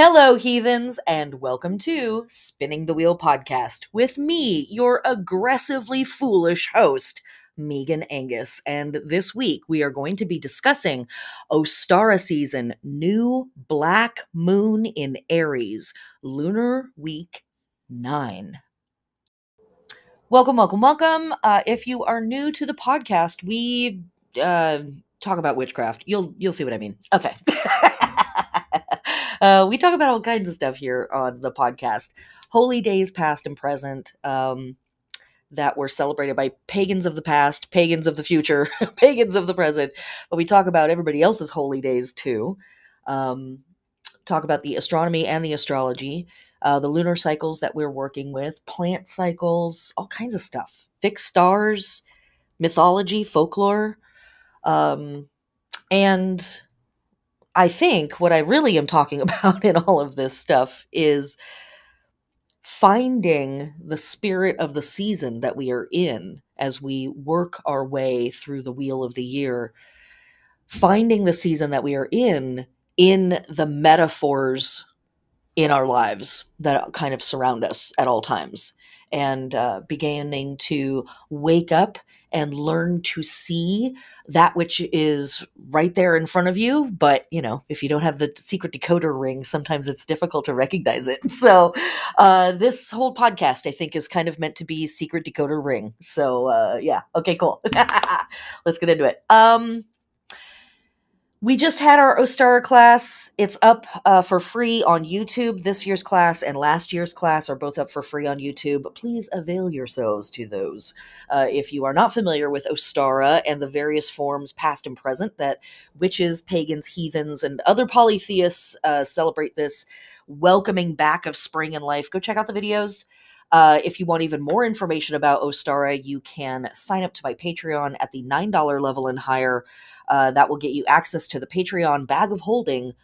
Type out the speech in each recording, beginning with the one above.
Hello, heathens, and welcome to Spinning the Wheel podcast with me, your aggressively foolish host, Megan Angus. And this week we are going to be discussing Ostara season, new black moon in Aries, lunar week 9. Welcome. If you are new to the podcast, we talk about witchcraft. You'll see what I mean. Okay. We talk about all kinds of stuff here on the podcast. Holy days past and present that were celebrated by pagans of the past, pagans of the future, pagans of the present. But we talk about everybody else's holy days too. Talk about the astronomy and the astrology, the lunar cycles that we're working with, plant cycles, all kinds of stuff. Fixed stars, mythology, folklore. And I think what I really am talking about in all of this stuff is finding the spirit of the season that we are in as we work our way through the wheel of the year, finding the season that we are in the metaphors in our lives that kind of surround us at all times, and beginning to wake up and learn to see that which is right there in front of you. But, if you don't have the secret decoder ring, sometimes it's difficult to recognize it. So this whole podcast, I think, is kind of meant to be secret decoder ring. So yeah. Okay, cool. Let's get into it. We just had our Ostara class. It's up for free on YouTube. This year's class and last year's class are both up for free on YouTube. Please avail yourselves to those. If you are not familiar with Ostara and the various forms, past and present, that witches, pagans, heathens, and other polytheists celebrate this welcoming back of spring in life, go check out the videos. If you want even more information about Ostara, you can sign up to my Patreon at the $9 level and higher. That will get you access to the Patreon bag of holding,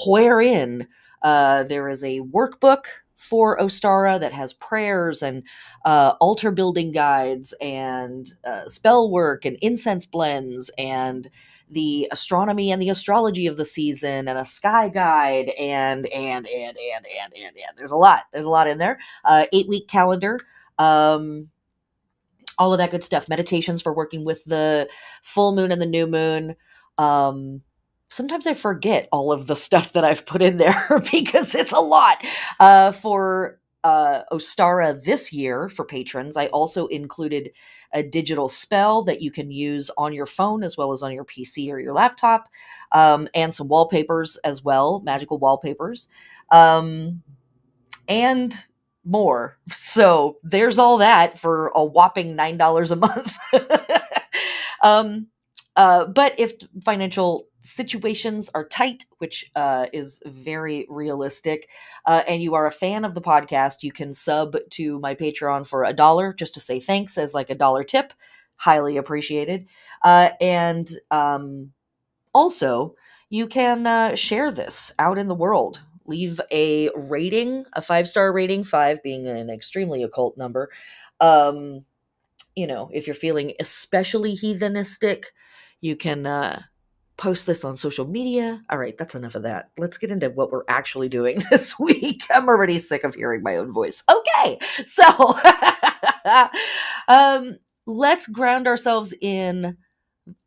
wherein there is a workbook for Ostara that has prayers and altar building guides and spell work and incense blends and the astronomy and the astrology of the season and a sky guide and there's a lot in there. 8-week calendar. All of that good stuff. Meditations for working with the full moon and the new moon. Sometimes I forget all of the stuff that I've put in there because it's a lot. For Ostara this year for patrons, I also included a digital spell that you can use on your phone as well as on your PC or your laptop, and some wallpapers as well, magical wallpapers. And more. So there's all that for a whopping $9 a month. But if financial situations are tight, which is very realistic, and you are a fan of the podcast, you can sub to my Patreon for $1 just to say thanks as like $1 tip. Highly appreciated. And also, you can share this out in the world. Leave a rating, a 5-star rating, 5 being an extremely occult number. If you're feeling especially heathenistic, you can post this on social media. All right, that's enough of that. Let's get into what we're actually doing this week. I'm already sick of hearing my own voice. Okay, so let's ground ourselves in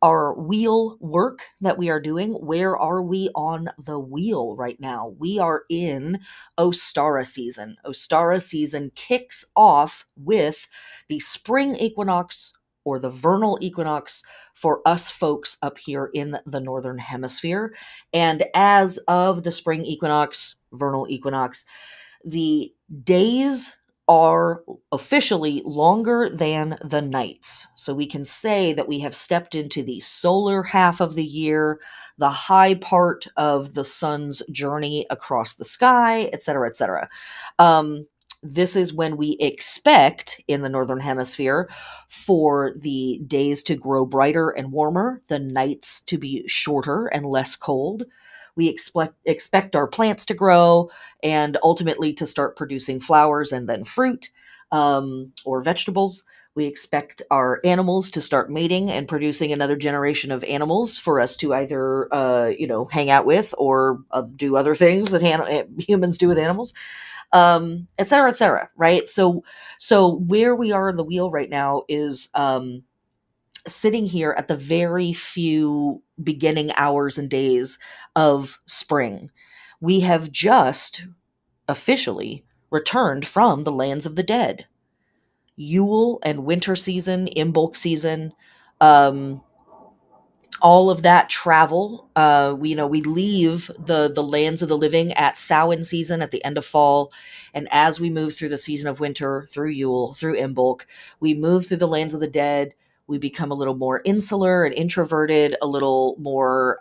our wheel work that we are doing. Where are we on the wheel right now? We are in Ostara season. Ostara season kicks off with the spring equinox or the vernal equinox for us folks up here in the northern hemisphere. And as of the spring equinox, vernal equinox, the days are officially longer than the nights. So we can say that we have stepped into the solar half of the year, the high part of the sun's journey across the sky, etc., etc. This is when we expect in the northern hemisphere for the days to grow brighter and warmer, the nights to be shorter and less cold. We expect our plants to grow and ultimately to start producing flowers and then fruit or vegetables. We expect our animals to start mating and producing another generation of animals for us to either, hang out with or do other things that humans do with animals, et cetera, et cetera. Right. So where we are in the wheel right now is sitting here at the very few beginning hours and days of spring. We have just officially returned from the lands of the dead. Yule and winter season, Imbolc season, um, all of that travel. We leave the lands of the living at Samhain season at the end of fall, and as we move through the season of winter, through Yule, through Imbolc, we move through the lands of the dead. We become a little more insular and introverted, a little more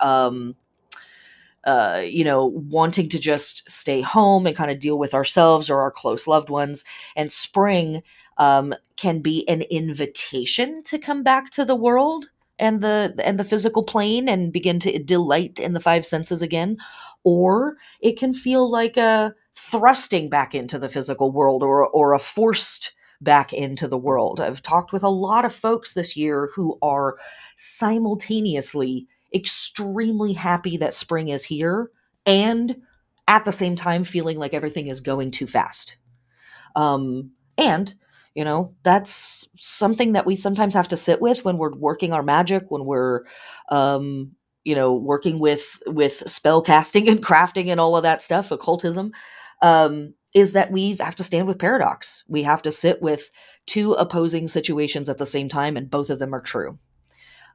wanting to just stay home and kind of deal with ourselves or our close loved ones. And spring can be an invitation to come back to the world and the physical plane and begin to delight in the five senses again, or it can feel like a thrusting back into the physical world, or a forced back into the world. I've talked with a lot of folks this year who are simultaneously extremely happy that spring is here and at the same time feeling like everything is going too fast. And that's something that we sometimes have to sit with when we're working our magic, when we're working with spell casting and crafting and all of that stuff, occultism, is that we have to stand with paradox. We have to sit with two opposing situations at the same time, and both of them are true.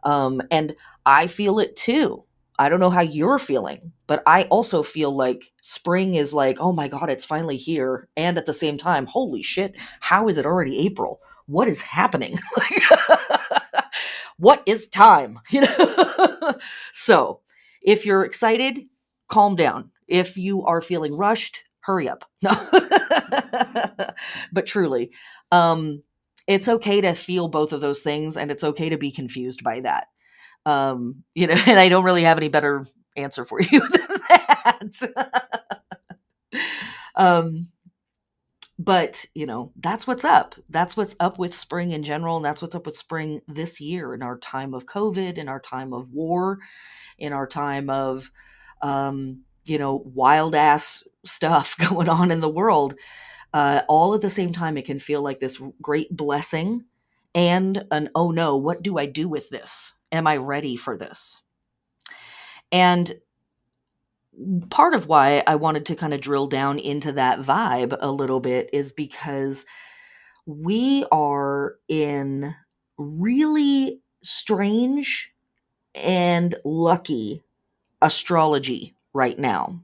And I feel it too. I don't know how you're feeling, but I also feel like spring is like, oh my God, it's finally here. And at the same time, holy shit, how is it already April? What is happening? What is time? So if you're excited, calm down. If you are feeling rushed, hurry up. No. But truly, it's okay to feel both of those things, and it's okay to be confused by that. And I don't really have any better answer for you than that. But that's what's up. That's what's up with spring in general, and that's what's up with spring this year, in our time of COVID, in our time of war, in our time of wild ass stuff going on in the world. All at the same time, it can feel like this great blessing and an, oh no, what do I do with this? Am I ready for this? And part of why I wanted to kind of drill down into that vibe a little bit is because we are in really strange and lucky astrology right now.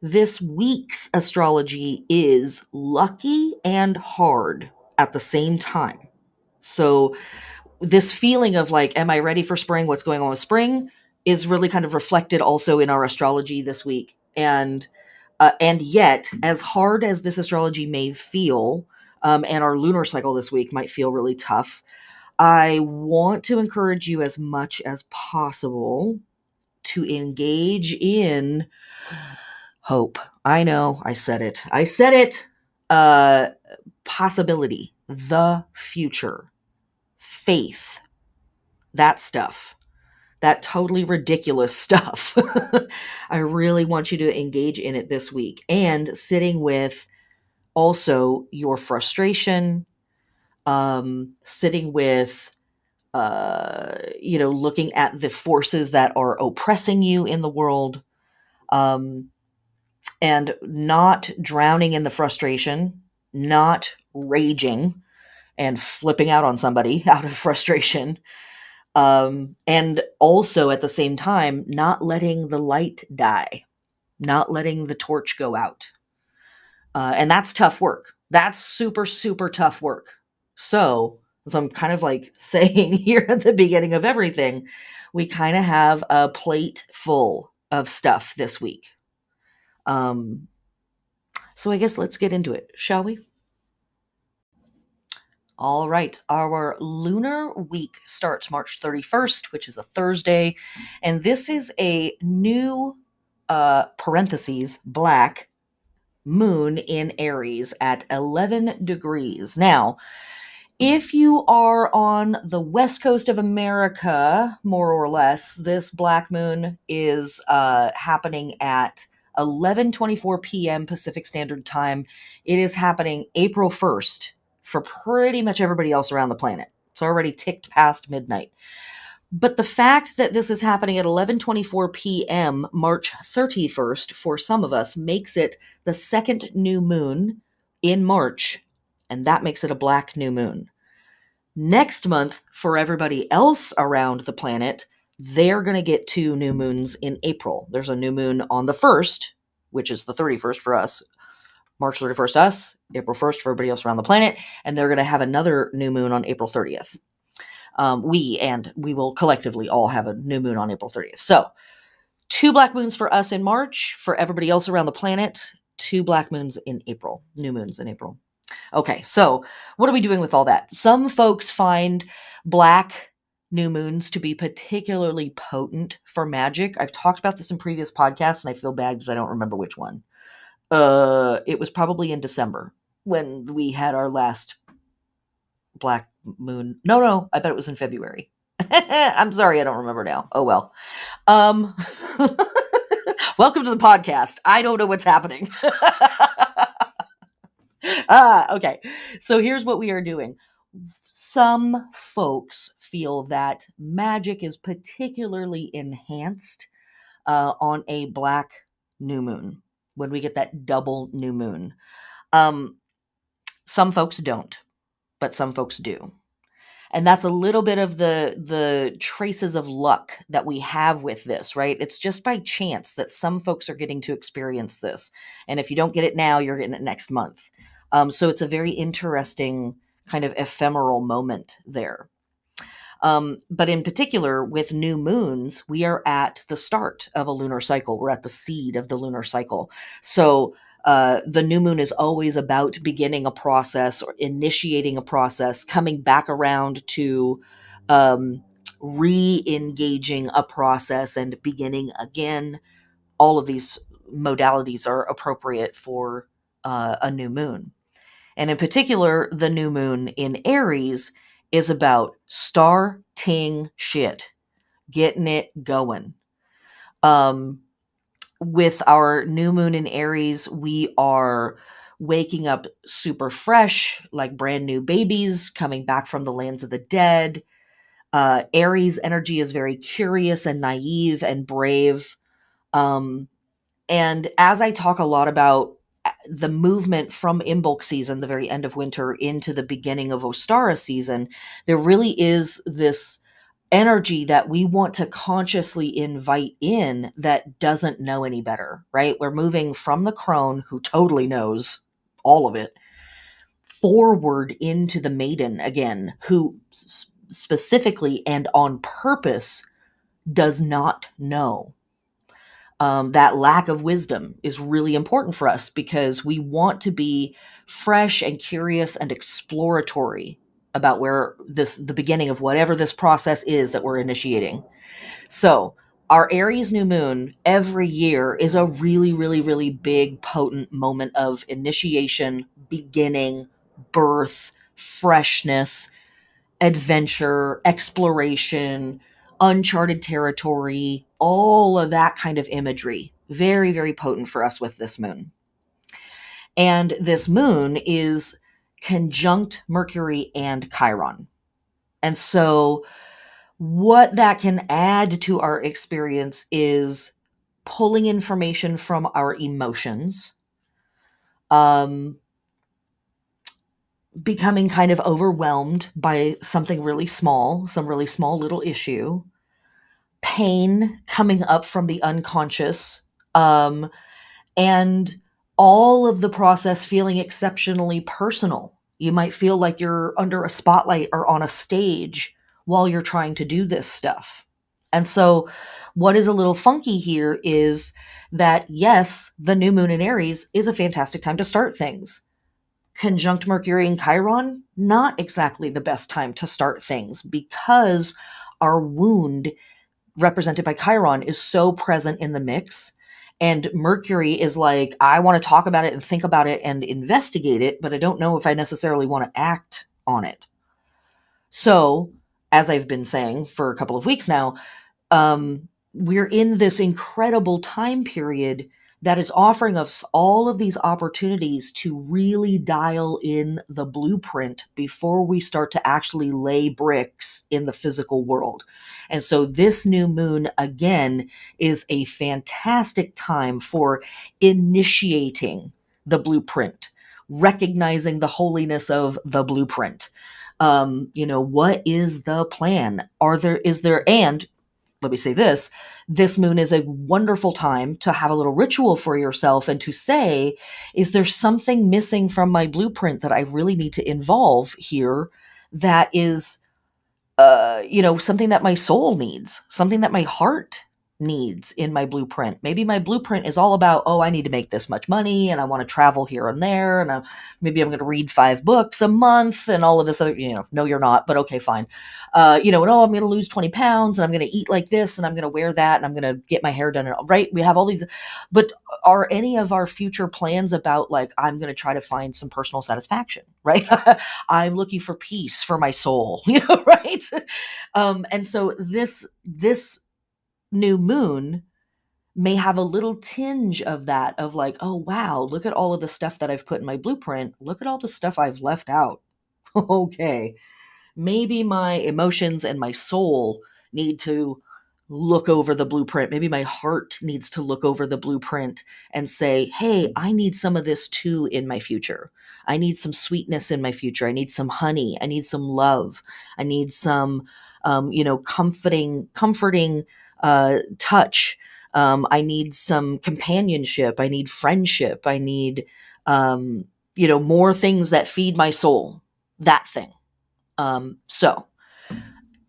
This week's astrology is lucky and hard at the same time. So this feeling of like, am I ready for spring? What's going on with spring is really kind of reflected also in our astrology this week. And yet, as hard as this astrology may feel, and our lunar cycle this week might feel really tough, I want to encourage you as much as possible to engage in hope. I know, I said it. Possibility, the future, faith, that stuff, that totally ridiculous stuff. I really want you to engage in it this week, and sitting with also your frustration, sitting with, looking at the forces that are oppressing you in the world, and not drowning in the frustration, not raging and flipping out on somebody out of frustration. And also at the same time, not letting the light die, not letting the torch go out. And that's tough work. That's super, super tough work. So I'm kind of like saying here at the beginning of everything, we kind of have a plate full of stuff this week. So I guess let's get into it, shall we? All right, our lunar week starts March 31st, which is a Thursday, and this is a new parentheses black moon in Aries at 11 degrees. Now, If you are on the west coast of America, more or less, this black moon is happening at 11:24 p.m. Pacific Standard Time. It is happening April 1st for pretty much everybody else around the planet. It's already ticked past midnight. But the fact that this is happening at 11:24 p.m. March 31st for some of us makes it the second new moon in March, and that makes it a black new moon. Next month, for everybody else around the planet, they're going to get 2 new moons in April. There's a new moon on the 1st, which is the 31st for us. March 31st us, April 1st for everybody else around the planet, and they're going to have another new moon on April 30th. We will collectively all have a new moon on April 30th. So 2 black moons for us in March, for everybody else around the planet, 2 black moons in April, new moons in April. Okay, so what are we doing with all that? Some folks find black new moons to be particularly potent for magic. I've talked about this in previous podcasts, and I feel bad because I don't remember which one. It was probably in December when we had our last black moon. No, I bet it was in February. I'm sorry, I don't remember now. Oh well. Welcome to the podcast. I don't know what's happening. Okay. So here's what we are doing. Some folks feel that magic is particularly enhanced on a black new moon, when we get that double new moon. Some folks don't, but some folks do. And that's a little bit of the traces of luck that we have with this, right? It's just by chance that some folks are getting to experience this. And if you don't get it now, you're getting it next month. So it's a very interesting kind of ephemeral moment there. But in particular, with new moons, we are at the start of a lunar cycle. We're at the seed of the lunar cycle. So the new moon is always about beginning a process or initiating a process, coming back around to re-engaging a process and beginning again. All of these modalities are appropriate for a new moon. And in particular, the new moon in Aries is about starting shit, getting it going. With our new moon in Aries, we are waking up super fresh, like brand new babies coming back from the lands of the dead. Aries energy is very curious and naive and brave. And as I talk a lot about the movement from Imbolc season, the very end of winter, into the beginning of Ostara season, there really is this energy that we want to consciously invite in that doesn't know any better, right? We're moving from the crone, who totally knows all of it, forward into the maiden again, who specifically and on purpose does not know. That lack of wisdom is really important for us because we want to be fresh and curious and exploratory about where the beginning of whatever this process is that we're initiating. So our Aries new moon every year is a really, really, really big, potent moment of initiation, beginning, birth, freshness, adventure, exploration, uncharted territory, all of that kind of imagery. Very, very potent for us with this moon. And this moon is conjunct Mercury and Chiron. And so what that can add to our experience is pulling information from our emotions, becoming kind of overwhelmed by something really small, some really small little issue, pain coming up from the unconscious, and all of the process feeling exceptionally personal. You might feel like you're under a spotlight or on a stage while you're trying to do this stuff. And so what is a little funky here is that, yes, the new moon in Aries is a fantastic time to start things. Conjunct Mercury and Chiron, not exactly the best time to start things because our wound represented by Chiron is so present in the mix. And Mercury is like, I want to talk about it and think about it and investigate it, but I don't know if I necessarily want to act on it. So, as I've been saying for a couple of weeks now, we're in this incredible time period that is offering us all of these opportunities to really dial in the blueprint before we start to actually lay bricks in the physical world. And so this new moon, again, is a fantastic time for initiating the blueprint, recognizing the holiness of the blueprint. What is the plan? And let me say this moon is a wonderful time to have a little ritual for yourself and to say, is there something missing from my blueprint that I really need to involve here that is something that my soul needs, something that my heart needs in my blueprint. Maybe my blueprint is all about, oh, I need to make this much money and I want to travel here and there. And maybe I'm going to read 5 books a month and all of this other, no, you're not, but okay, fine. I'm going to lose 20 pounds and I'm going to eat like this and I'm going to wear that and I'm going to get my hair done. Right. We have all these, but are any of our future plans about like, I'm going to try to find some personal satisfaction, right? I'm looking for peace for my soul, right? And so this new moon may have a little tinge of that, of like, oh wow, look at all of the stuff that I've put in my blueprint. Look at all the stuff I've left out. Okay, maybe my emotions and my soul need to look over the blueprint. Maybe my heart needs to look over the blueprint and say, hey, I need some of this too in my future. I need some sweetness in my future. I need some honey. I need some love. I need some, comforting touch. I need some companionship. I need friendship. I need, more things that feed my soul. That thing. So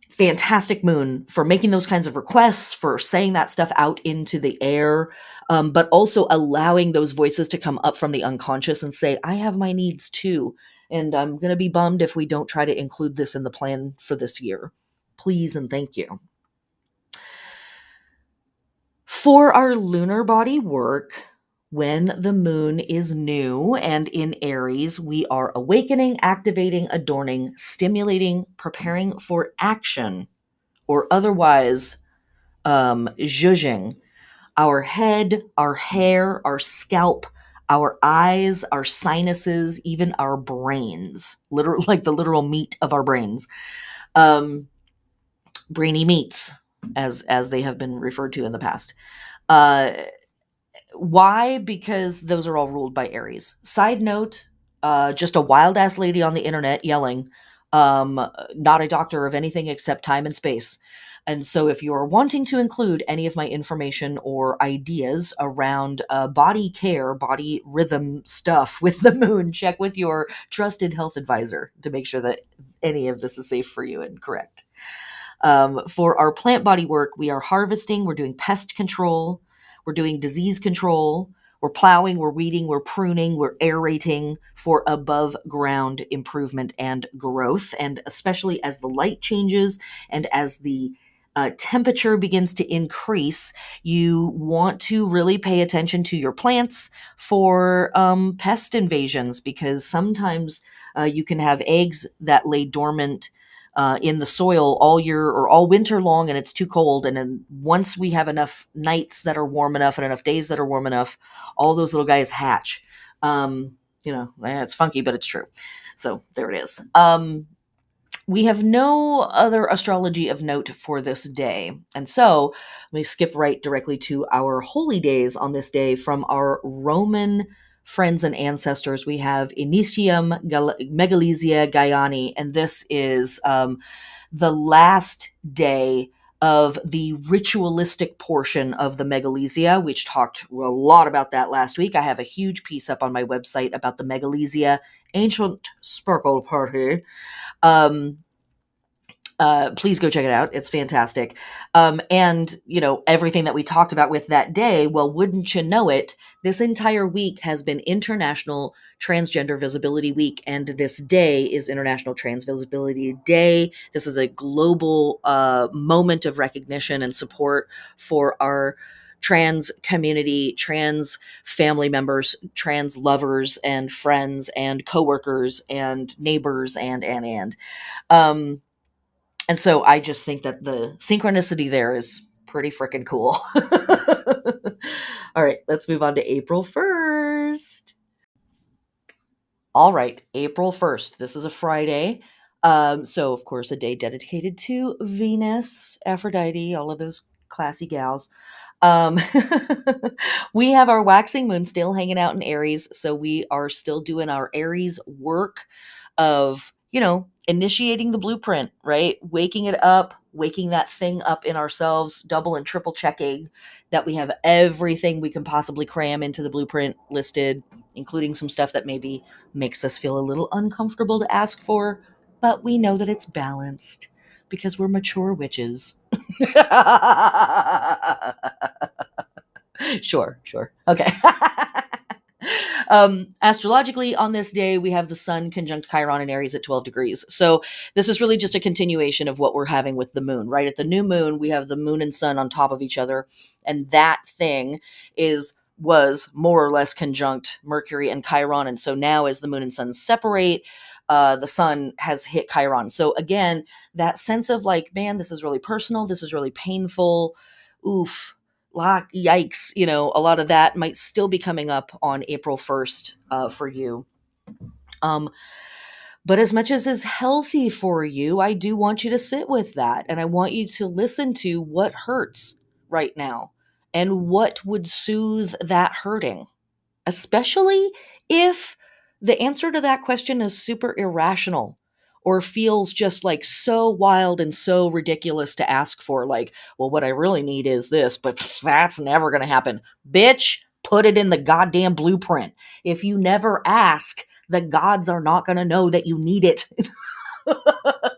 fantastic moon for making those kinds of requests, for saying that stuff out into the air, but also allowing those voices to come up from the unconscious and say, I have my needs too. And I'm going to be bummed if we don't try to include this in the plan for this year. Please and thank you. For our lunar body work, when the moon is new and in Aries, we are awakening, activating, adorning, stimulating, preparing for action, or otherwise zhuzhing our head, our hair, our scalp, our eyes, our sinuses, even our brains, like the literal meat of our brains. Brainy meats, as they have been referred to in the past. Why? Because those are all ruled by Aries. Side note, just a wild ass lady on the internet yelling, not a doctor of anything except time and space. And so if you're wanting to include any of my information or ideas around body care, body rhythm stuff with the moon, check with your trusted health advisor to make sure that any of this is safe for you and correct. For our plant body work, we are harvesting, we're doing pest control, we're doing disease control, we're plowing, we're weeding, we're pruning, we're aerating for above ground improvement and growth. And especially as the light changes and as the temperature begins to increase, you want to really pay attention to your plants for pest invasions, because sometimes you can have eggs that lay dormant in the soil all year or all winter long, and it's too cold. And then once we have enough nights that are warm enough and enough days that are warm enough, all those little guys hatch. It's funky, but it's true. So there it is. We have no other astrology of note for this day. And so let me skip right directly to our holy days on this day from our Roman friends and ancestors. We have Initium Megalesia Gaiani, and this is the last day of the ritualistic portion of the Megalesia, which talked a lot about that last week. I have a huge piece up on my website about the Megalesia Ancient Sparkle Party. Please go check it out. It's fantastic. And everything that we talked about with that day, well, wouldn't you know it, this entire week has been International Transgender Visibility Week, and this day is International Trans Visibility Day. This is a global moment of recognition and support for our trans community, trans family members, trans lovers and friends and coworkers and neighbors and. And so I just think that the synchronicity there is pretty freaking cool. All right, let's move on to April 1st. All right, April 1st. This is a Friday. So, of course, a day dedicated to Venus, Aphrodite, all of those classy gals. Um, we have our waxing moon still hanging out in Aries. So, we are still doing our Aries work of, initiating the blueprint, right? Waking it up, waking that thing up in ourselves, double and triple checking that we have everything we can possibly cram into the blueprint listed, including some stuff that maybe makes us feel a little uncomfortable to ask for, but we know that it's balanced because we're mature witches. Sure. Okay. Astrologically, on this day, we have the sun conjunct Chiron in Aries at 12 degrees. So this is really just a continuation of what we're having with the moon, right? At the new moon, we have the moon and sun on top of each other. And that thing was more or less conjunct Mercury and Chiron. And so now as the moon and sun separate, the sun has hit Chiron. So again, that sense of like, man, this is really personal. This is really painful. Oof. Yikes, a lot of that might still be coming up on April 1st for you. But as much as is healthy for you, I do want you to sit with that. And I want you to listen to what hurts right now and what would soothe that hurting, especially if the answer to that question is super irrational or feels just like so wild and so ridiculous to ask for. Like, well, what I really need is this, but that's never going to happen. Bitch, put it in the goddamn blueprint. If you never ask, the gods are not going to know that you need it.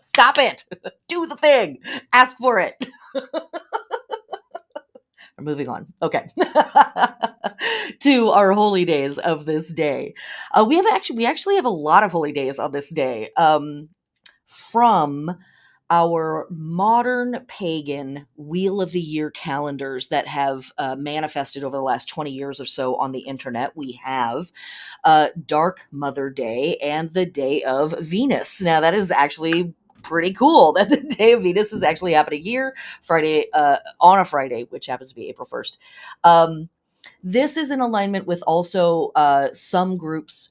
Stop it. Do the thing. Ask for it. Moving on. Okay. To our holy days of this day. We actually have a lot of holy days on this day. From our modern pagan Wheel of the Year calendars that have manifested over the last 20 years or so on the internet, we have Dark Mother Day and the Day of Venus. Now, that is actually pretty cool that the Day of Venus is actually happening here on a Friday, which happens to be April 1st. This is in alignment with also some groups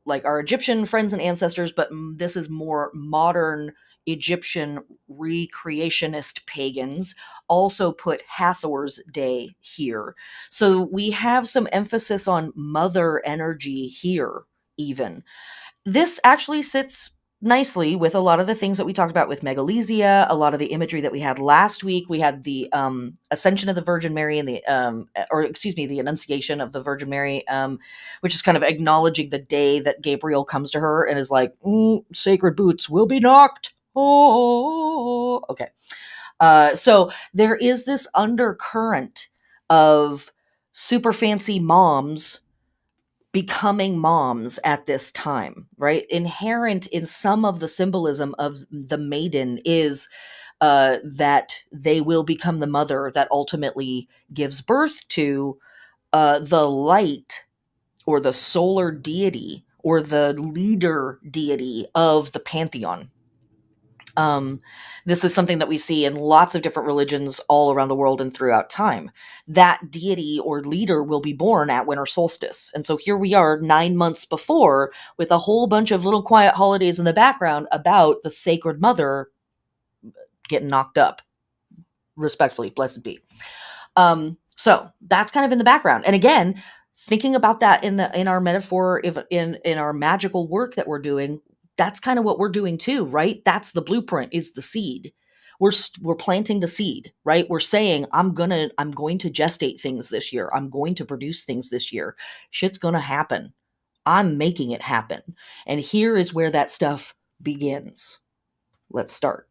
like our Egyptian friends and ancestors, but this is more modern Egyptian recreationist pagans also put Hathor's Day here. So we have some emphasis on mother energy here even. This actually sits nicely with a lot of the things that we talked about with Megalesia, a lot of the imagery that we had last week. We had the Ascension of the Virgin Mary and the Annunciation of the Virgin Mary, which is kind of acknowledging the day that Gabriel comes to her and is like, sacred boots will be knocked. Oh, okay. So there is this undercurrent of super fancy moms becoming moms at this time, right? Inherent in some of the symbolism of the maiden is that they will become the mother that ultimately gives birth to the light or the solar deity or the leader deity of the pantheon. This is something that we see in lots of different religions all around the world and throughout time. That deity or leader will be born at winter solstice. And so here we are 9 months before with a whole bunch of little quiet holidays in the background about the sacred mother getting knocked up. Respectfully, blessed be. So that's kind of in the background. And again, thinking about that in our metaphor, in our magical work that we're doing, that's kind of what we're doing too, right? That's the blueprint, is the seed. We're planting the seed, right? We're saying, I'm going to gestate things this year. I'm going to produce things this year. Shit's going to happen. I'm making it happen. And here is where that stuff begins. Let's start.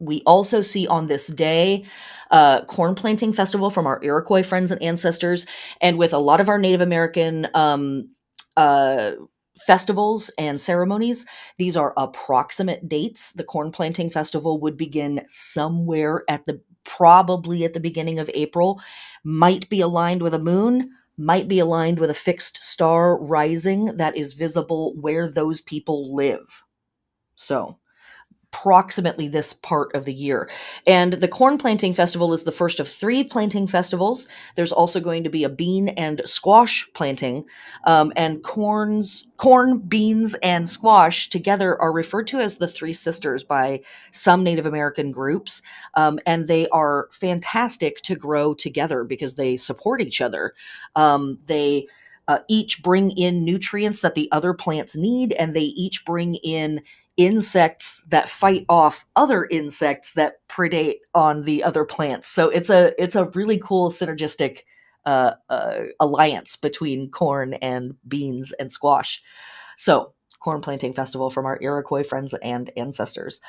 We also see on this day corn planting festival from our Iroquois friends and ancestors, and with a lot of our Native American festivals and ceremonies, these are approximate dates. The corn planting festival would begin somewhere probably at the beginning of April, might be aligned with a moon, might be aligned with a fixed star rising that is visible where those people live. So approximately this part of the year. And the corn planting festival is the first of 3 planting festivals. There's also going to be a bean and squash planting. And corn, beans, and squash together are referred to as the 3 sisters by some Native American groups. And they are fantastic to grow together because they support each other. They each bring in nutrients that the other plants need, and they each bring in insects that fight off other insects that predate on the other plants. So it's a really cool synergistic alliance between corn and beans and squash. So, corn planting festival from our Iroquois friends and ancestors.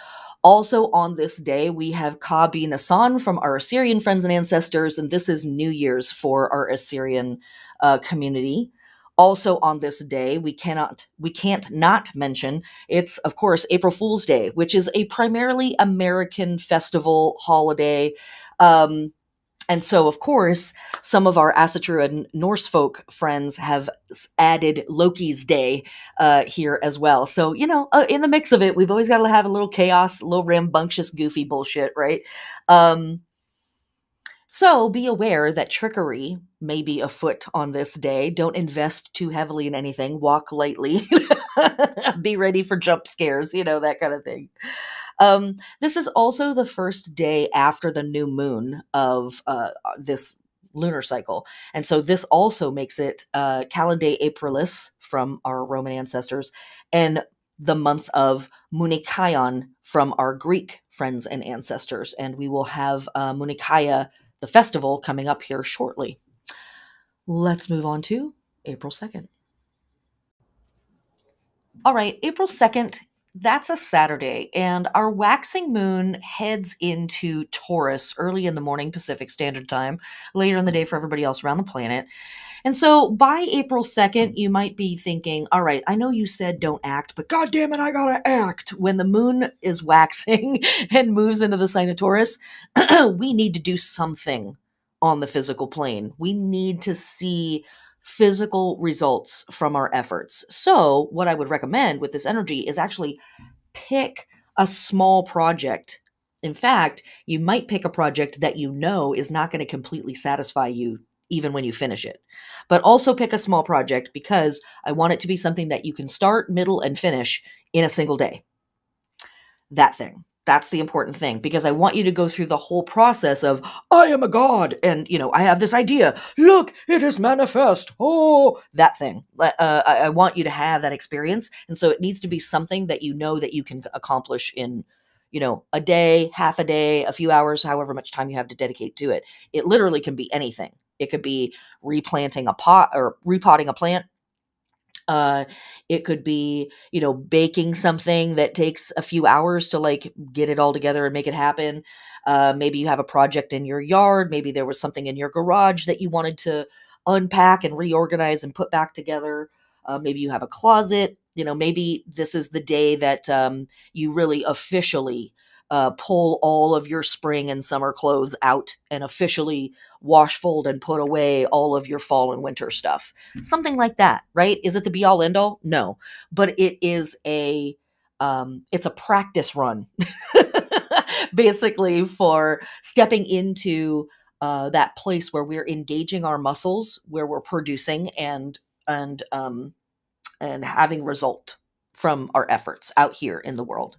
Also on this day, we have Kabi Nasan from our Assyrian friends and ancestors, and this is New Year's for our Assyrian community. Also on this day, we can't not mention, it's of course April Fool's Day, which is a primarily American festival holiday. And so, of course, some of our Asatru and Norse folk friends have added Loki's Day here as well. So, in the mix of it, we've always got to have a little chaos, a little rambunctious, goofy bullshit, right? So be aware that trickery may be afoot on this day. Don't invest too heavily in anything. Walk lightly. Be ready for jump scares, that kind of thing. This is also the first day after the new moon of this lunar cycle. And so this also makes it Calendae Aprilis from our Roman ancestors and the month of Munikaion from our Greek friends and ancestors. And we will have Munikaia, the festival, coming up here shortly. Let's move on to April 2nd. All right, April 2nd, that's a Saturday, and our waxing moon heads into Taurus early in the morning Pacific Standard Time, later in the day for everybody else around the planet. And so by April 2nd, you might be thinking, all right, I know you said don't act, but God damn it, I gotta act. When the moon is waxing and moves into the sign of Taurus, we need to do something on the physical plane. We need to see physical results from our efforts. So what I would recommend with this energy is actually pick a small project. In fact, you might pick a project that you know is not going to completely satisfy you even when you finish it. But also pick a small project because I want it to be something that you can start, middle, and finish in a single day. That thing. That's the important thing, because I want you to go through the whole process of, I am a god, and, I have this idea. Look, it is manifest. Oh, that thing. I want you to have that experience. And so it needs to be something that you know that you can accomplish in, a day, half a day, a few hours, however much time you have to dedicate to it. It literally can be anything. It could be replanting a pot or repotting a plant. It could be, baking something that takes a few hours to get it all together and make it happen. Maybe you have a project in your yard. Maybe there was something in your garage that you wanted to unpack and reorganize and put back together. Maybe you have a closet. Maybe this is the day that you really officially pull all of your spring and summer clothes out and officially wash, fold, and put away all of your fall and winter stuff. Something like that, right? Is it the be all end all? No, but it is it's a practice run basically for stepping into that place where we're engaging our muscles, where we're producing and having result from our efforts out here in the world.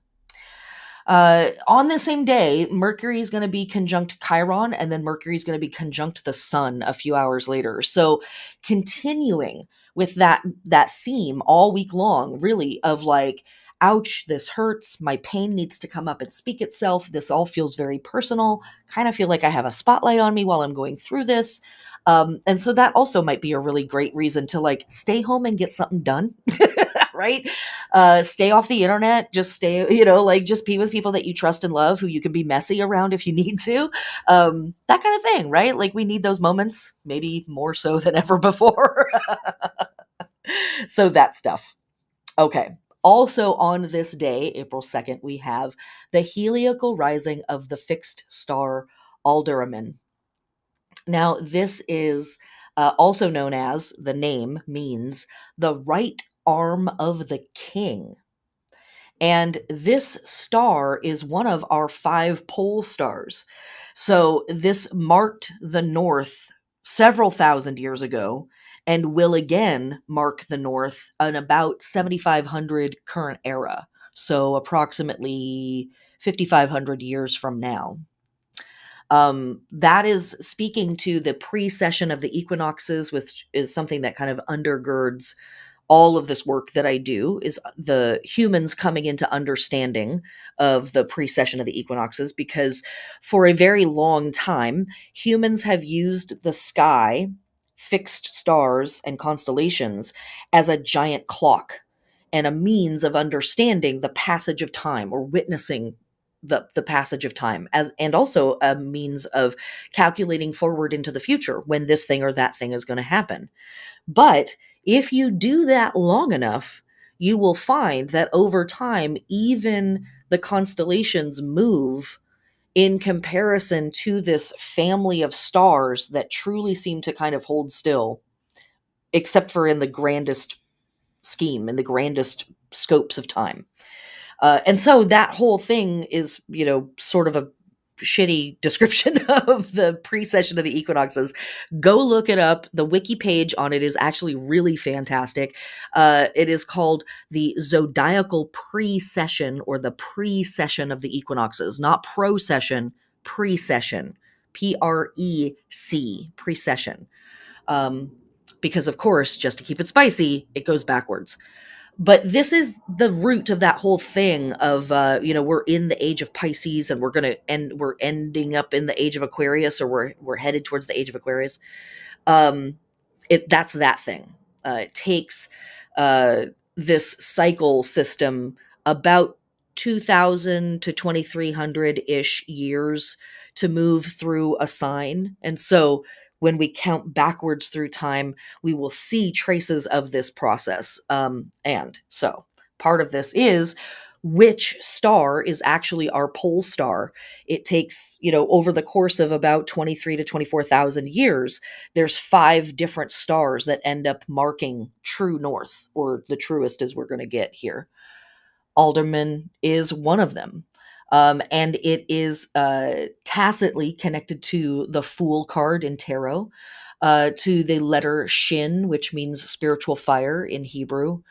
On the same day, Mercury is going to be conjunct Chiron, and then Mercury is going to be conjunct the sun a few hours later. So continuing with that theme all week long, really, of ouch, this hurts, my pain needs to come up and speak itself. This all feels very personal. Kind of feel like I have a spotlight on me while I'm going through this. And so that also might be a really great reason to stay home and get something done. Right? Stay off the internet, just stay, just be with people that you trust and love, who you can be messy around if you need to. That kind of thing, right? We need those moments, maybe more so than ever before. So that stuff. Okay. Also on this day, April 2nd, we have the heliacal rising of the fixed star Alderaan. Now, this is also known as, the name means, the right arm of the king. And this star is one of our 5 pole stars. So this marked the North several thousand years ago and will again mark the North in about 7500 current era. So approximately 5500 years from now. That is speaking to the precession of the equinoxes, which is something that kind of undergirds all of this work that I do, is the humans coming into understanding of the precession of the equinoxes, because for a very long time, humans have used the sky, fixed stars, and constellations as a giant clock and a means of understanding the passage of time or witnessing the passage of time, as and also a means of calculating forward into the future when this thing or that thing is going to happen. But if you do that long enough, you will find that over time, even the constellations move in comparison to this family of stars that truly seem to kind of hold still, except for in the grandest scheme, in the grandest scopes of time. And so that whole thing is, sort of a shitty description of the precession of the equinoxes. Go look it up. The wiki page on it is actually really fantastic. It is called the zodiacal precession, or the precession of the equinoxes, not procession, precession. precession. Because, of course, just to keep it spicy, it goes backwards. But this is the root of that whole thing of, we're in the age of Pisces and we're ending up in the age of Aquarius, or we're headed towards the age of Aquarius. That's that thing. It takes this cycle system about 2000 to 2300-ish years to move through a sign. And so when we count backwards through time, we will see traces of this process. And so part of this is which star is actually our pole star. It takes, over the course of about 23 to 24,000 years, there's 5 different stars that end up marking true north, or the truest as we're going to get here. Alderman is one of them. And it is tacitly connected to the Fool card in tarot, to the letter Shin, which means spiritual fire in Hebrew.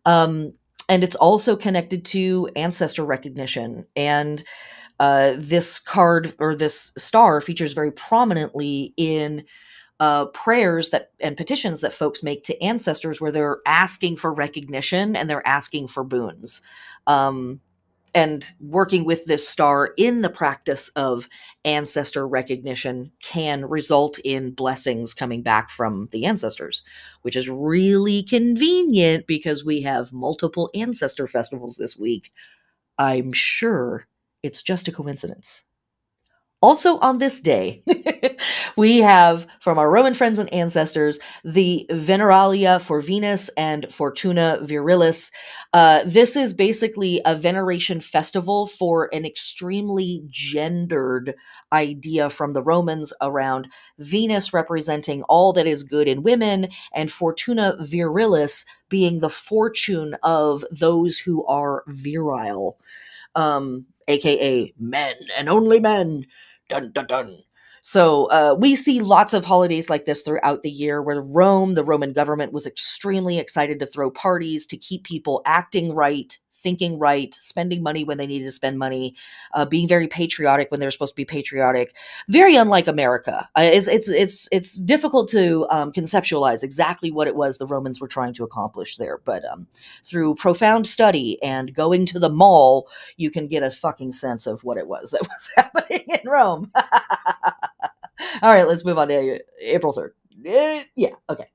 And it's also connected to ancestor recognition. And this card, or this star, features very prominently in prayers and petitions that folks make to ancestors, where they're asking for recognition and they're asking for boons. And working with this star in the practice of ancestor recognition can result in blessings coming back from the ancestors, which is really convenient because we have multiple ancestor festivals this week. I'm sure it's just a coincidence. Also on this day, we have, from our Roman friends and ancestors, the Veneralia for Venus and Fortuna Virilis. This is basically a veneration festival for an extremely gendered idea from the Romans around Venus representing all that is good in women, and Fortuna Virilis being the fortune of those who are virile, aka men and only men. Dun, dun, dun. So we see lots of holidays like this throughout the year, where the Roman government was extremely excited to throw parties to keep people acting right, thinking right, spending money when they needed to spend money, being very patriotic when they're supposed to be patriotic. Very unlike America. It's difficult to conceptualize exactly what it was the Romans were trying to accomplish there, but through profound study and going to the mall, you can get a fucking sense of what it was that was happening in Rome. All right, let's move on to April 3rd. Yeah, okay.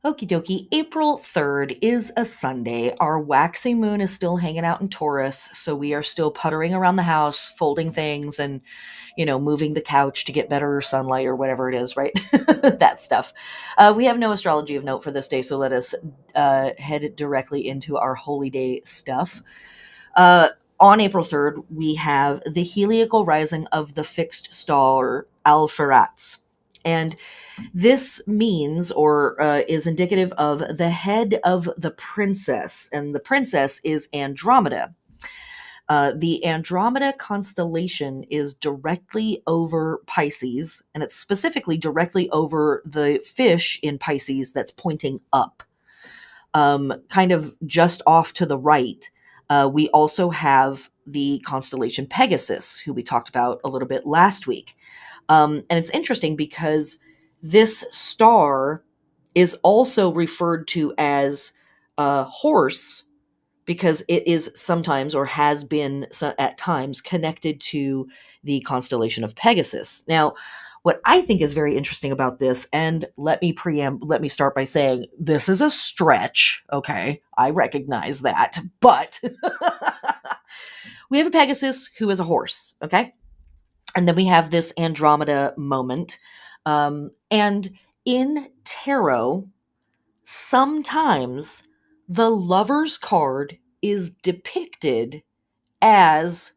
Okie dokie, April 3rd is a Sunday. Our waxing moon is still hanging out in Taurus, so we are still puttering around the house, folding things, and, moving the couch to get better sunlight or whatever it is, right? That stuff. We have no astrology of note for this day, so let us head directly into our holy day stuff. On April 3rd, we have the heliacal rising of the fixed star Alpheratz. And This means, or is indicative of the head of the princess, and the princess is Andromeda. The Andromeda constellation is directly over Pisces, and it's specifically directly over the fish in Pisces that's pointing up. Kind of just off to the right, we also have the constellation Pegasus, who we talked about a little bit last week. And it's interesting because this star is also referred to as a horse because it is sometimes, or has been at times, connected to the constellation of Pegasus. Now, what I think is very interesting about this, and let me start by saying this is a stretch, okay? I recognize that, but we have a Pegasus who is a horse, okay? And then we have this Andromeda moment. And in tarot, sometimes the Lover's card is depicted as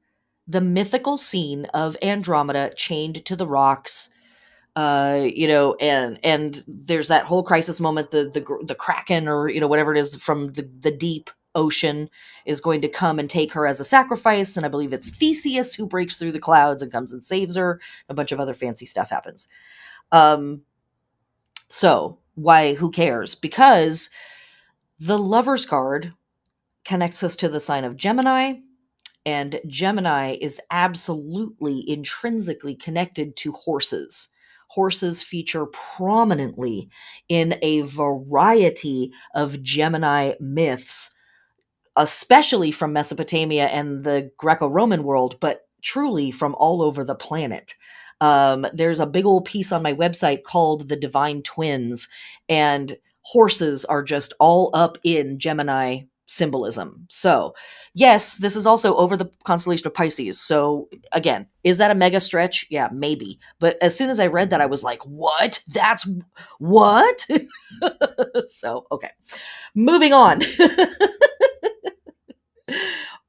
the mythical scene of Andromeda chained to the rocks, and there's that whole crisis moment, the kraken, or whatever it is from the deep ocean, is going to come and take her as a sacrifice, and I believe it's Theseus who breaks through the clouds and comes and saves her. A bunch of other fancy stuff happens. So why? Who cares? Because the Lover's card connects us to the sign of Gemini, and Gemini is absolutely intrinsically connected to horses. Horses feature prominently in a variety of Gemini myths, especially from Mesopotamia and the Greco-Roman world, but truly from all over the planet. There's a big old piece on my website called The Divine Twins, and horses are just all up in Gemini symbolism. So, yes, this is also over the constellation of Pisces. So, again, is that a mega stretch? Yeah, maybe. But as soon as I read that, I was like, what? That's what? So, okay. Moving on.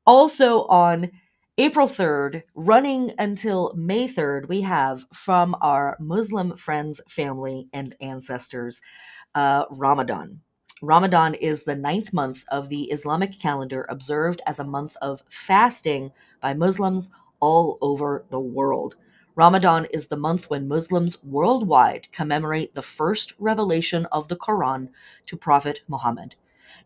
Also on April 3rd, running until May 3rd, we have from our Muslim friends, family, and ancestors, Ramadan. Ramadan is the 9th month of the Islamic calendar, observed as a month of fasting by Muslims all over the world. Ramadan is the month when Muslims worldwide commemorate the first revelation of the Quran to Prophet Muhammad.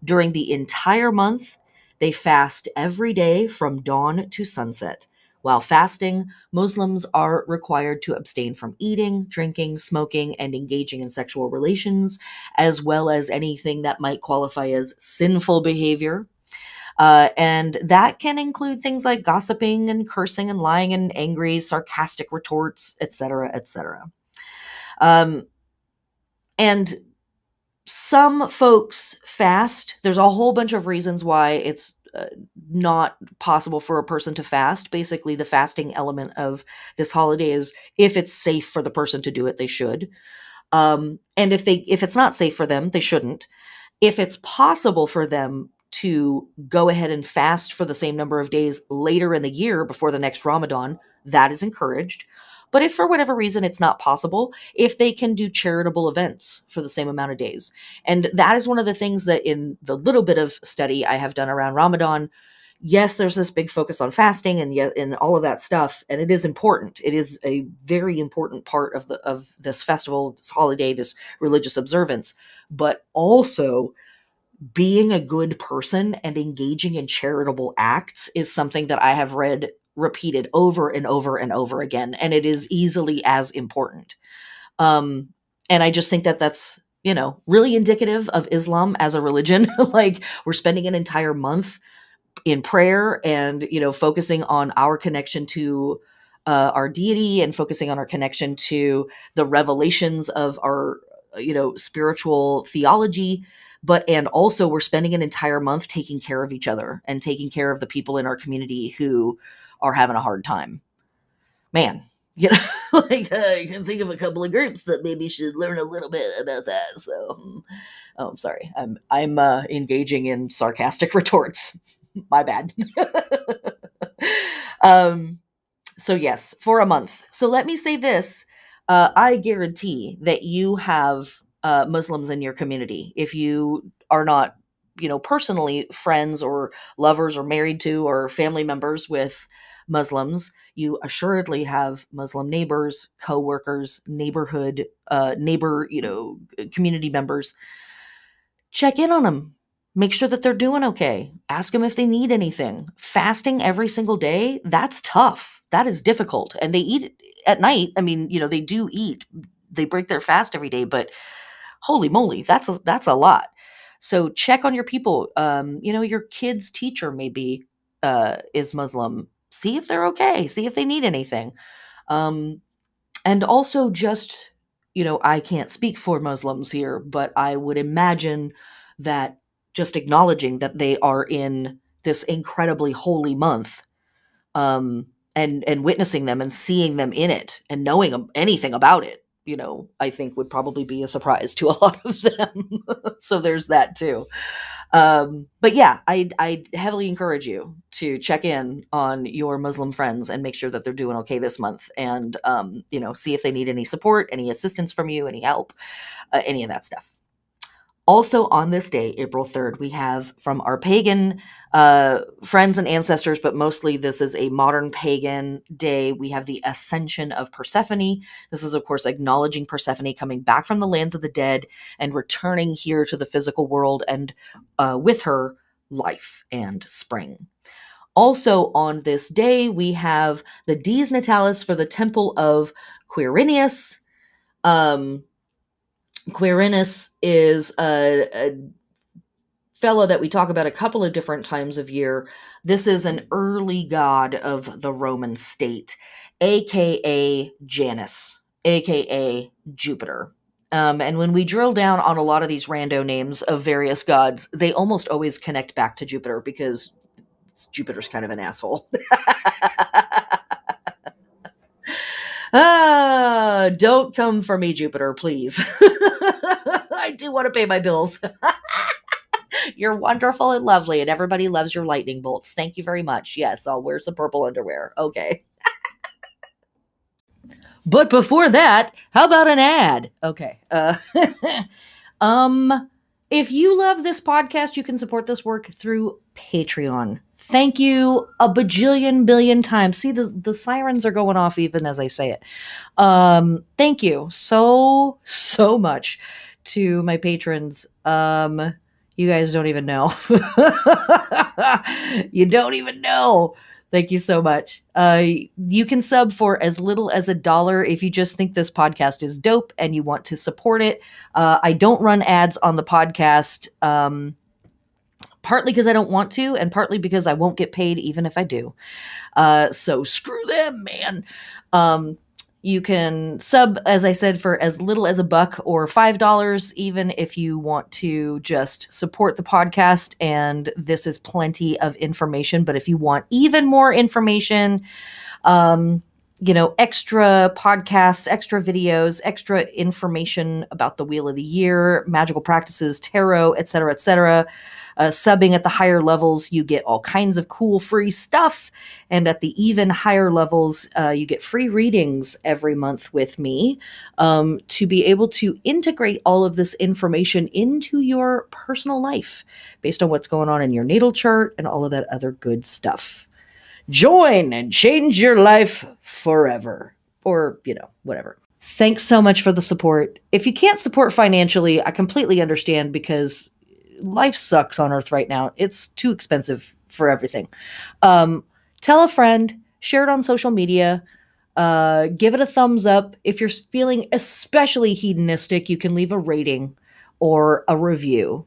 During the entire month, they fast every day from dawn to sunset. While fasting, Muslims are required to abstain from eating, drinking, smoking, and engaging in sexual relations, as well as anything that might qualify as sinful behavior. And that can include things like gossiping and cursing and lying and angry, sarcastic retorts, etc., etc. And some folks fast. There's a whole bunch of reasons why it's not possible for a person to fast. Basically, the fasting element of this holiday is if it's safe for the person to do it, they should. And if it's not safe for them, they shouldn't. If it's possible for them to go ahead and fast for the same number of days later in the year before the next Ramadan, that is encouraged. But if for whatever reason it's not possible, if they can do charitable events for the same amount of days. And that is one of the things that in the little bit of study I have done around Ramadan, yes, there's this big focus on fasting and all of that stuff, and it is important. It is a very important part of this festival, this holiday, this religious observance. But also, being a good person and engaging in charitable acts is something that I have read repeated over and over and over again, and it is easily as important. And I just think that that's, really indicative of Islam as a religion. Like, we're spending an entire month in prayer and, focusing on our connection to our deity and focusing on our connection to the revelations of our, spiritual theology. And also we're spending an entire month taking care of each other and taking care of the people in our community who are having a hard time. Man, like I can think of a couple of groups that maybe should learn a little bit about that. So, I'm sorry, I'm engaging in sarcastic retorts. My bad. So yes, for a month. So let me say this. I guarantee that you have Muslims in your community. If you are not, personally friends or lovers or married to or family members with Muslims, you assuredly have Muslim neighbors, coworkers, neighbor, community members. Check in on them. Make sure that they're doing okay. Ask them if they need anything. Fasting every single day, that's tough. That is difficult. And they eat at night. I mean, they do eat. They break their fast every day, but holy moly, that's a lot. So check on your people. Your kid's teacher maybe is Muslim. See if they're okay. See if they need anything. And also just, I can't speak for Muslims here, but I would imagine that just acknowledging that they are in this incredibly holy month, and witnessing them and seeing them in it and knowing anything about it, I think would probably be a surprise to a lot of them. So there's that too. But yeah, I heavily encourage you to check in on your Muslim friends and make sure that they're doing okay this month, and see if they need any support, any assistance from you, any help, any of that stuff. Also on this day, April 3rd, we have from our pagan friends and ancestors, but mostly this is a modern pagan day, we have the ascension of Persephone. This is, of course, acknowledging Persephone coming back from the lands of the dead and returning here to the physical world, and with her, life and spring. Also on this day, we have the Dies Natalis for the temple of Quirinius. Quirinus is a fellow that we talk about a couple of different times of year. This is an early god of the Roman state, aka Janus, aka Jupiter. And when we drill down on a lot of these rando names of various gods, they almost always connect back to Jupiter, because Jupiter's kind of an asshole. Don't come for me, Jupiter, please. I do want to pay my bills. You're wonderful and lovely, and everybody loves your lightning bolts. Thank you very much. Yes, I'll wear some purple underwear. Okay. But before that, how about an ad? Okay. If you love this podcast, you can support this work through Patreon. Thank you a bajillion billion times. See, the sirens are going off even as I say it. Thank you so much to my patrons. You guys don't even know. You don't even know. Thank you so much. You can sub for as little as $1 if you just think this podcast is dope and you want to support it. I don't run ads on the podcast, partly because I don't want to, and partly because I won't get paid even if I do. So screw them, man. You can sub, as I said, for as little as $1 or $5, even if you want to just support the podcast. And this is plenty of information. But if you want even more information, extra podcasts, extra videos, extra information about the Wheel of the Year, magical practices, tarot, etc., subbing at the higher levels, you get all kinds of cool free stuff. And at the even higher levels, you get free readings every month with me, to be able to integrate all of this information into your personal life based on what's going on in your natal chart and all of that other good stuff. Join and change your life forever. Or, whatever. Thanks so much for the support. If you can't support financially, I completely understand, because life sucks on Earth right now. It's too expensive for everything. Tell a friend, share it on social media, give it a thumbs up. If you're feeling especially hedonistic, you can leave a rating or a review.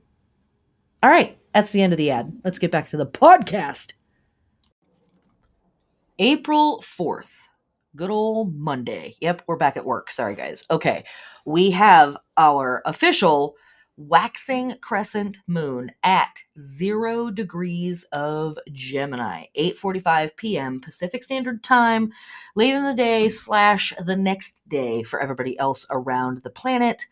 All right, that's the end of the ad. Let's get back to the podcast. April 4th. Good old Monday. Yep, we're back at work. Sorry, guys. Okay, we have our official waxing crescent moon at 0 degrees of Gemini, 8:45 p.m. Pacific Standard Time, late in the day / the next day for everybody else around the planet.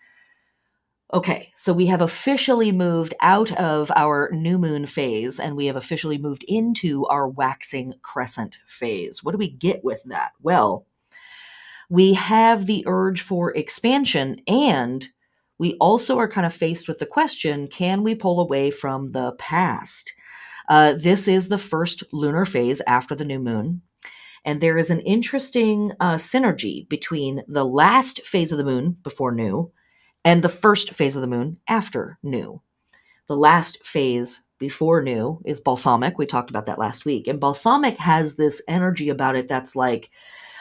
Okay, so we have officially moved out of our new moon phase, and we have officially moved into our waxing crescent phase. What do we get with that? Well, We have the urge for expansion, and we also are kind of faced with the question, can we pull away from the past? This is the first lunar phase after the new moon. And there is an interesting synergy between the last phase of the moon before new and the first phase of the moon after new. The last phase before new is balsamic. We talked about that last week. And balsamic has this energy about it that's like,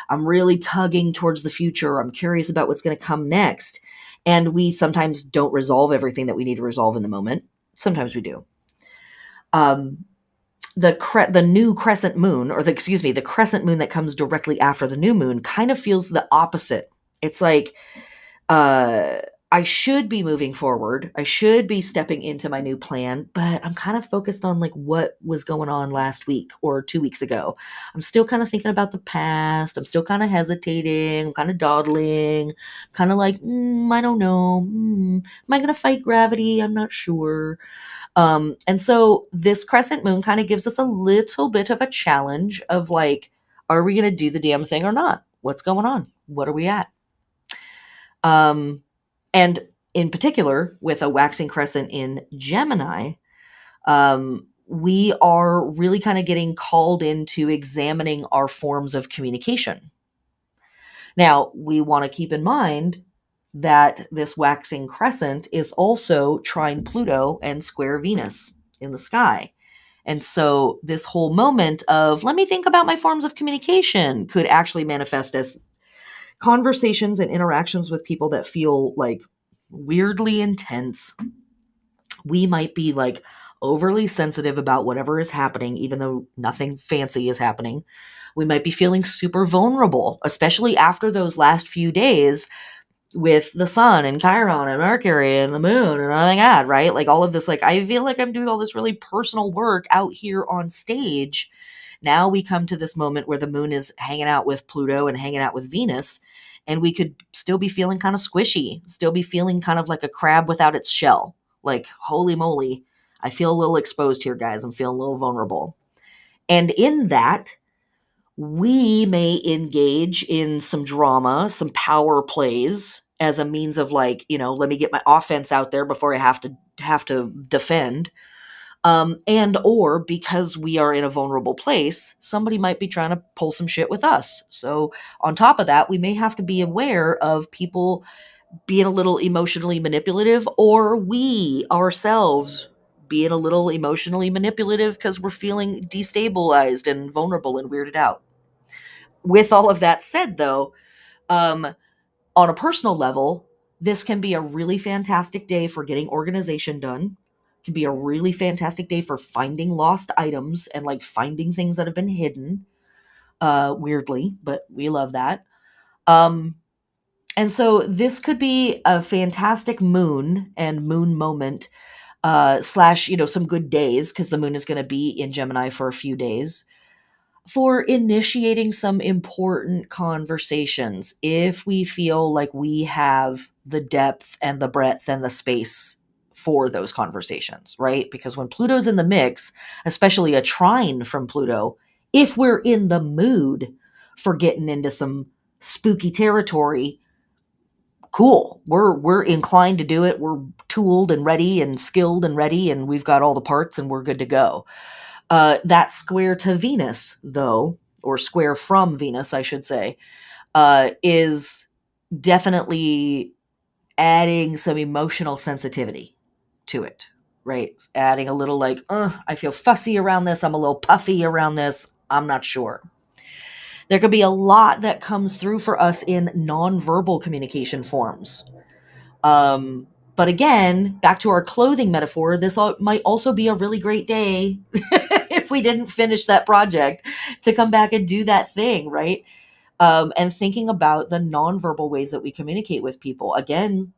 I'm really tugging towards the future. I'm curious about what's going to come next. And we sometimes don't resolve everything that we need to resolve in the moment. Sometimes we do. The new crescent moon, or the crescent moon that comes directly after the new moon, kind of feels the opposite. It's like, I should be moving forward. I should be stepping into my new plan, but I'm kind of focused on like what was going on last week or 2 weeks ago. I'm still kind of thinking about the past. I'm still kind of hesitating. I'm kind of dawdling. Kind of like, I don't know. Am I going to fight gravity? I'm not sure. And so this crescent moon kind of gives us a little bit of a challenge of like, are we going to do the damn thing or not? What's going on? What are we at? And in particular, with a waxing crescent in Gemini, we are really kind of getting called into examining our forms of communication. Now, we want to keep in mind that this waxing crescent is also trine Pluto and square Venus in the sky. And so this whole moment of, let me think about my forms of communication, could actually manifest as conversations and interactions with people that feel like weirdly intense. We might be like overly sensitive about whatever is happening, even though nothing fancy is happening. We might be feeling super vulnerable, especially after those last few days with the sun and Chiron and Mercury and the moon and oh my God, right? Like all of this, like I feel like I'm doing all this really personal work out here on stage. Now we come to this moment where the moon is hanging out with Pluto and hanging out with Venus, and we could still be feeling kind of squishy, still be feeling kind of like a crab without its shell. Like, holy moly, I feel a little exposed here, guys. I'm feeling a little vulnerable. And in that, we may engage in some drama, some power plays as a means of like, let me get my offense out there before I have to defend. And or because we are in a vulnerable place, somebody might be trying to pull some shit with us. So on top of that, we may have to be aware of people being a little emotionally manipulative, or we ourselves being a little emotionally manipulative because we're feeling destabilized and vulnerable and weirded out. With all of that said, though, on a personal level, this can be a really fantastic day for getting organization done. It can be a really fantastic day for finding lost items and like finding things that have been hidden, weirdly, but we love that. And so this could be a fantastic moon and moon moment, slash, some good days, because the moon is going to be in Gemini for a few days, for initiating some important conversations if we feel like we have the depth and the breadth and the space for those conversations, right? Because when Pluto's in the mix, especially a trine from Pluto, if we're in the mood for getting into some spooky territory, cool. We're inclined to do it. We're tooled and ready and skilled and ready, and we've got all the parts and we're good to go. That square to Venus, though, or square from Venus, I should say, is definitely adding some emotional sensitivity to it, right? It's adding a little like, I feel fussy around this. I'm a little puffy around this. I'm not sure. There could be a lot that comes through for us in nonverbal communication forms. But again, back to our clothing metaphor, this might also be a really great day if we didn't finish that project to come back and do that thing, right? And thinking about the nonverbal ways that we communicate with people. Again,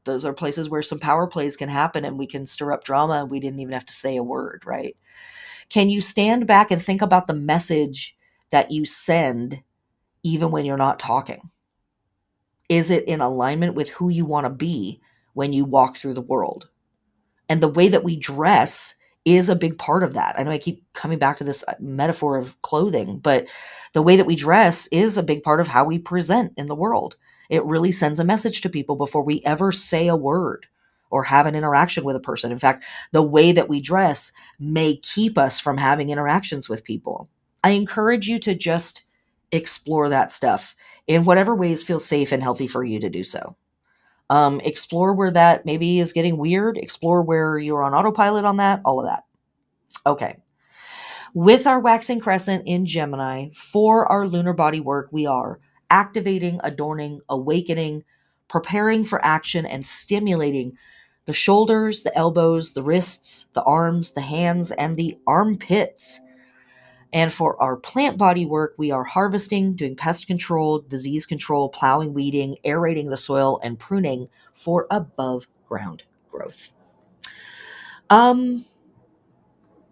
those are places where some power plays can happen and we can stir up drama and we didn't even have to say a word, right? Can you stand back and think about the message that you send even when you're not talking? Is it in alignment with who you want to be when you walk through the world? And the way that we dress is a big part of that. I know I keep coming back to this metaphor of clothing, but the way that we dress is a big part of how we present in the world. It really sends a message to people before we ever say a word or have an interaction with a person. In fact, the way that we dress may keep us from having interactions with people. I encourage you to just explore that stuff in whatever ways feel safe and healthy for you to do so. Explore where that maybe is getting weird. Explore where you're on autopilot on that, all of that. Okay. With our waxing crescent in Gemini, for our lunar body work, we are activating, adorning, awakening, preparing for action, and stimulating the shoulders, the elbows, the wrists, the arms, the hands, and the armpits. And for our plant body work, we are harvesting, doing pest control, disease control, plowing, weeding, aerating the soil, and pruning for above ground growth.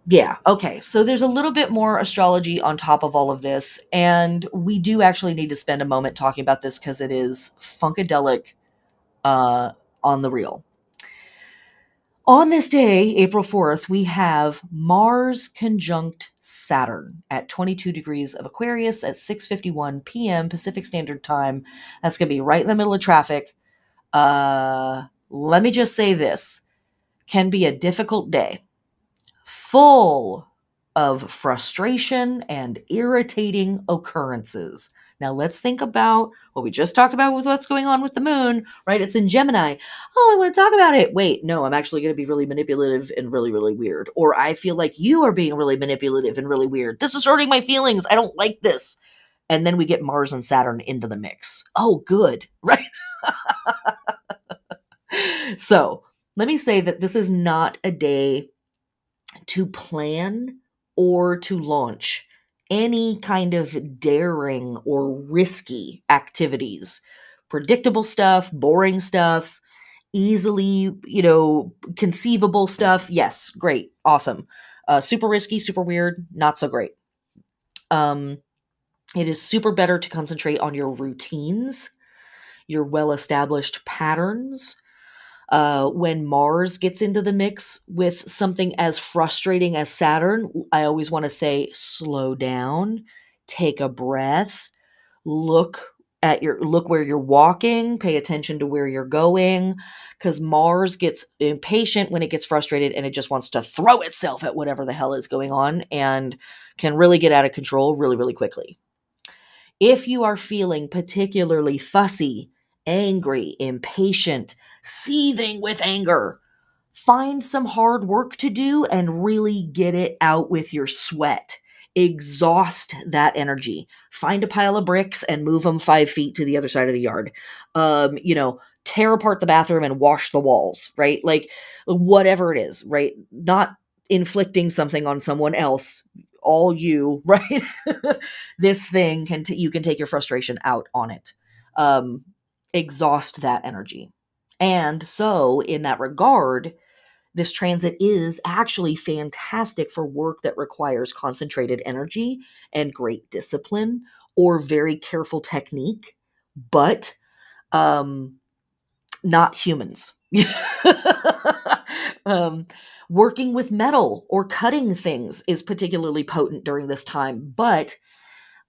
Yeah, okay. So there's a little bit more astrology on top of all of this, and we do actually need to spend a moment talking about this because it is funkadelic on the real. On this day, April 4th, we have Mars conjunct Saturn at 22 degrees of Aquarius at 6:51 p.m. Pacific Standard Time. That's going to be right in the middle of traffic. Let me just say this. Can be a difficult day. Full of frustration and irritating occurrences. Now let's think about what we just talked about with what's going on with the moon, right? It's in Gemini. Oh, I want to talk about it. Wait, no, I'm actually going to be really manipulative and really, really weird. Or I feel like you are being really manipulative and really weird. This is hurting my feelings. I don't like this. And then we get Mars and Saturn into the mix. Oh, good, right? So let me say that this is not a day to plan or to launch any kind of daring or risky activities. Predictable stuff, boring stuff, easily, conceivable stuff. Yes, great, awesome. Super risky, super weird, not so great. It is super better to concentrate on your routines, your well-established patterns. When Mars gets into the mix with something as frustrating as Saturn, I always want to say, slow down, take a breath, look where you're walking, pay attention to where you're going, because Mars gets impatient when it gets frustrated and it just wants to throw itself at whatever the hell is going on and can really get out of control really, really quickly. If you are feeling particularly fussy, angry, impatient, seething with anger, find some hard work to do and really get it out with your sweat. Exhaust that energy. Find a pile of bricks and move them 5 feet to the other side of the yard. Tear apart the bathroom and wash the walls, right? Like whatever it is, right? Not inflicting something on someone else, all you, right? This thing you can take your frustration out on it. Exhaust that energy. And so in that regard, this transit is actually fantastic for work that requires concentrated energy and great discipline or very careful technique, but not humans. Working with metal or cutting things is particularly potent during this time, but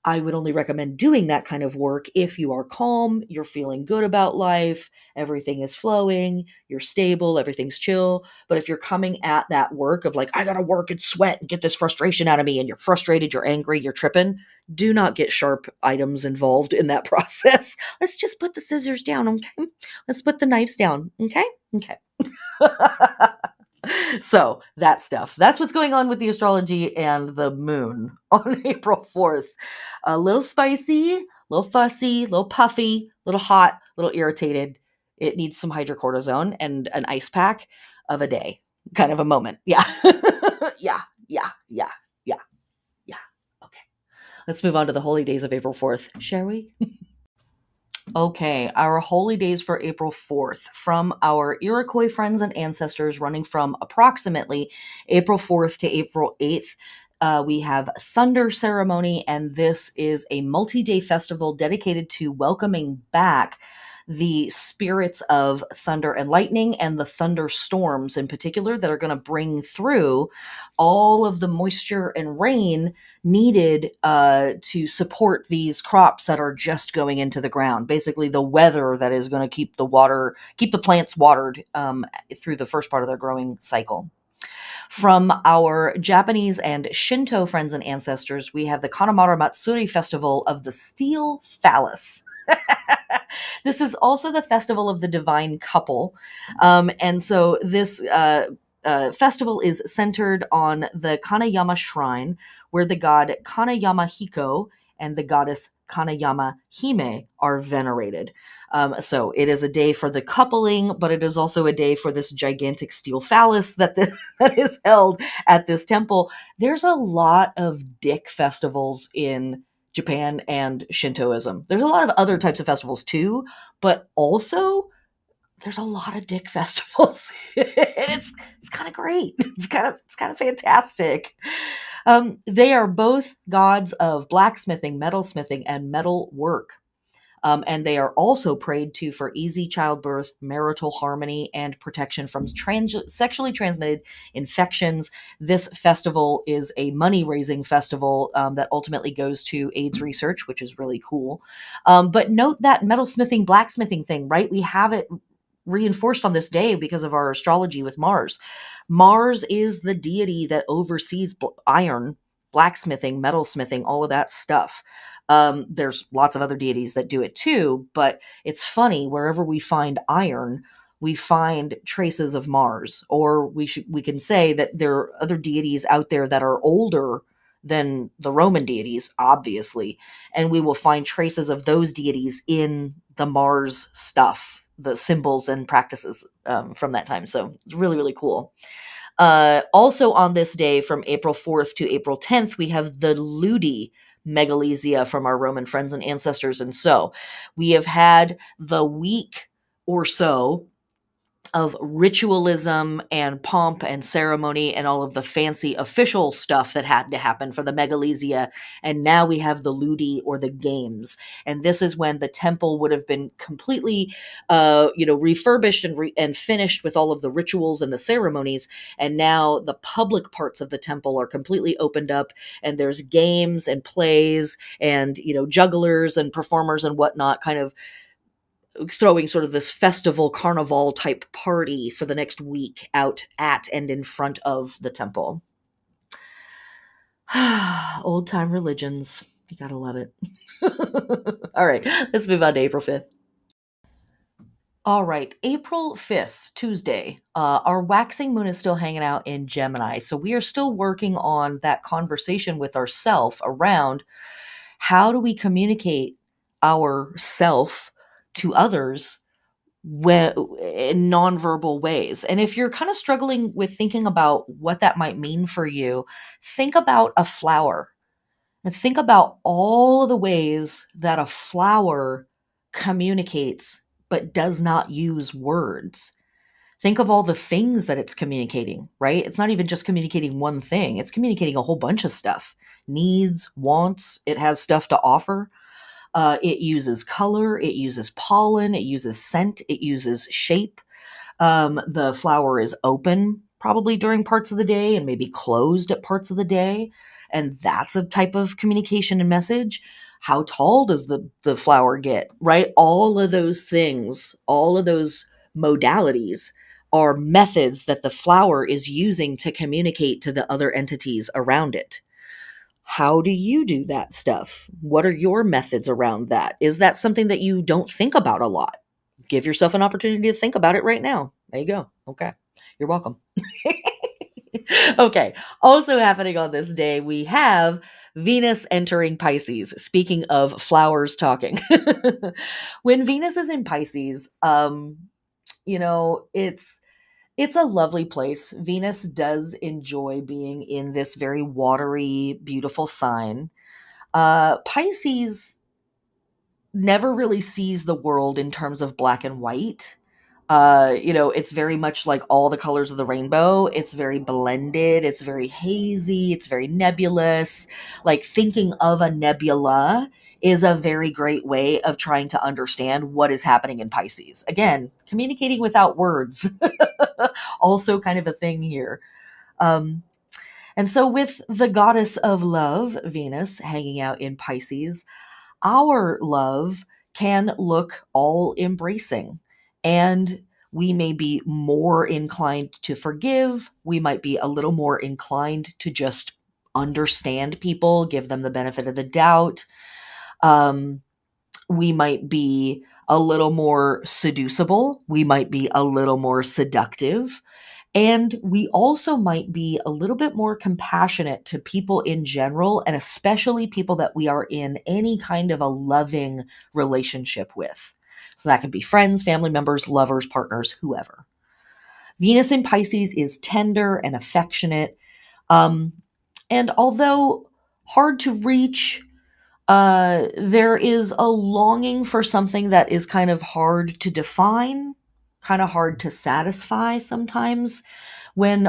I would only recommend doing that kind of work if you are calm, you're feeling good about life, everything is flowing, you're stable, everything's chill. But if you're coming at that work of like, I gotta work and sweat and get this frustration out of me, and you're frustrated, you're angry, you're tripping, do not get sharp items involved in that process. Let's just put the scissors down, okay? Let's put the knives down, okay? Okay. So that stuff. That's what's going on with the astrology and the moon on April 4th. A little spicy, a little fussy, a little puffy, a little hot, a little irritated. It needs some hydrocortisone and an ice pack of a day, kind of a moment. Yeah. Yeah. Okay. Let's move on to the holy days of April 4th, shall we? Okay, our holy days for April 4th from our Iroquois friends and ancestors running from approximately April 4th to April 8th. We have Thunder Ceremony, and this is a multi-day festival dedicated to welcoming back the spirits of thunder and lightning and the thunderstorms in particular that are going to bring through all of the moisture and rain needed to support these crops that are just going into the ground. Basically, the weather that is going to keep the plants watered through the first part of their growing cycle. From our Japanese and Shinto friends and ancestors, we have the Kanemaru Matsuri festival of the steel phallus. This is also the festival of the divine couple. And so this festival is centered on the Kanayama shrine, where the god Kanayama Hiko and the goddess Kanayama Hime are venerated. So it is a day for the coupling, but it is also a day for this gigantic steel phallus that is held at this temple. There's a lot of dick festivals in Japan and Shintoism. There's a lot of other types of festivals too, but also there's a lot of dick festivals. And it's kind of great. It's kind of fantastic. They are both gods of blacksmithing, metalsmithing, and metal work. And they are also prayed to for easy childbirth, marital harmony, and protection from sexually transmitted infections. This festival is a money-raising festival that ultimately goes to AIDS research, which is really cool. But note that metalsmithing, blacksmithing thing, right? We have it reinforced on this day because of our astrology with Mars. Mars is the deity that oversees iron, blacksmithing, metalsmithing, all of that stuff. There's lots of other deities that do it too, but it's funny, wherever we find iron, we find traces of Mars. Or we can say that there are other deities out there that are older than the Roman deities, obviously, and we will find traces of those deities in the Mars stuff, the symbols and practices from that time. So it's really, really cool. Also on this day, from April 4th to April 10th, we have the Ludi megalesia from our Roman friends and ancestors. And so we have had the week or so of ritualism and pomp and ceremony and all of the fancy official stuff that had to happen for the megalesia. And now we have the Ludi, or the games. And this is when the temple would have been completely, refurbished and finished with all of the rituals and the ceremonies. And now the public parts of the temple are completely opened up, and there's games and plays and, jugglers and performers and whatnot, kind of throwing sort of this festival carnival type party for the next week out at and in front of the temple. Old time religions. You gotta love it. All right, let's move on to April 5th. All right, April 5th, Tuesday. Our waxing moon is still hanging out in Gemini. So we are still working on that conversation with ourself around how do we communicate our self to others in nonverbal ways. And if you're kind of struggling with thinking about what that might mean for you, think about a flower and think about all of the ways that a flower communicates but does not use words. Think of all the things that it's communicating, right? It's not even just communicating one thing. It's communicating a whole bunch of stuff. Needs, wants, it has stuff to offer. It uses color, it uses pollen, it uses scent, it uses shape. The flower is open probably during parts of the day and maybe closed at parts of the day. And that's a type of communication and message. How tall does the flower get, right? All of those things, all of those modalities are methods that the flower is using to communicate to the other entities around it. How do you do that stuff? What are your methods around that? Is that something that you don't think about a lot? Give yourself an opportunity to think about it right now. There you go. Okay. You're welcome. Okay. Also happening on this day, we have Venus entering Pisces. Speaking of flowers talking. When Venus is in Pisces, it's a lovely place. Venus does enjoy being in this very watery, beautiful sign. Pisces never really sees the world in terms of black and white. It's very much like all the colors of the rainbow. It's very blended. It's very hazy. It's very nebulous. Like thinking of a nebula is a very great way of trying to understand what is happening in Pisces. Again, communicating without words, also kind of a thing here. Um, and so, with the goddess of love, Venus, hanging out in Pisces, our love can look all embracing. And we may be more inclined to forgive. We might be a little more inclined to just understand people, give them the benefit of the doubt. Um, we might be a little more seducible. We might be a little more seductive. And we also might be a little bit more compassionate to people in general, and especially people that we are in any kind of a loving relationship with. So that could be friends, family members, lovers, partners, whoever. Venus in Pisces is tender and affectionate. Um, and although hard to reach, there is a longing for something that is kind of hard to define, kind of hard to satisfy sometimes. When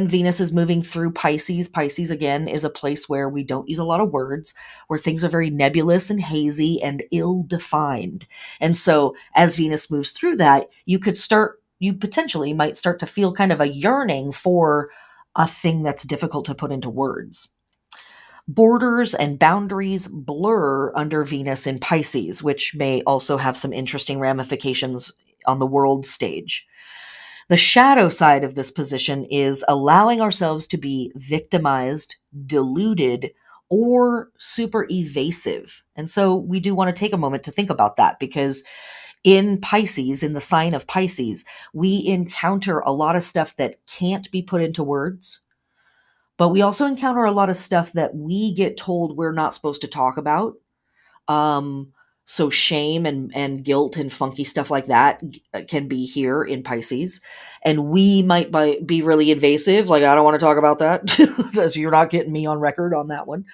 Venus is moving through Pisces, Pisces again is a place where we don't use a lot of words, where things are very nebulous and hazy and ill-defined. And so as Venus moves through that, you potentially might start to feel kind of a yearning for a thing that's difficult to put into words. Borders and boundaries blur under Venus in Pisces, which may also have some interesting ramifications on the world stage. The shadow side of this position is allowing ourselves to be victimized, deluded, or super evasive. And so we do want to take a moment to think about that, because in Pisces, in the sign of Pisces, we encounter a lot of stuff that can't be put into words. But we also encounter a lot of stuff that we get told we're not supposed to talk about. Um, so shame and guilt and funky stuff like that can be here in Pisces. And we might be really invasive. Like, I don't want to talk about that. So you're not getting me on record on that one.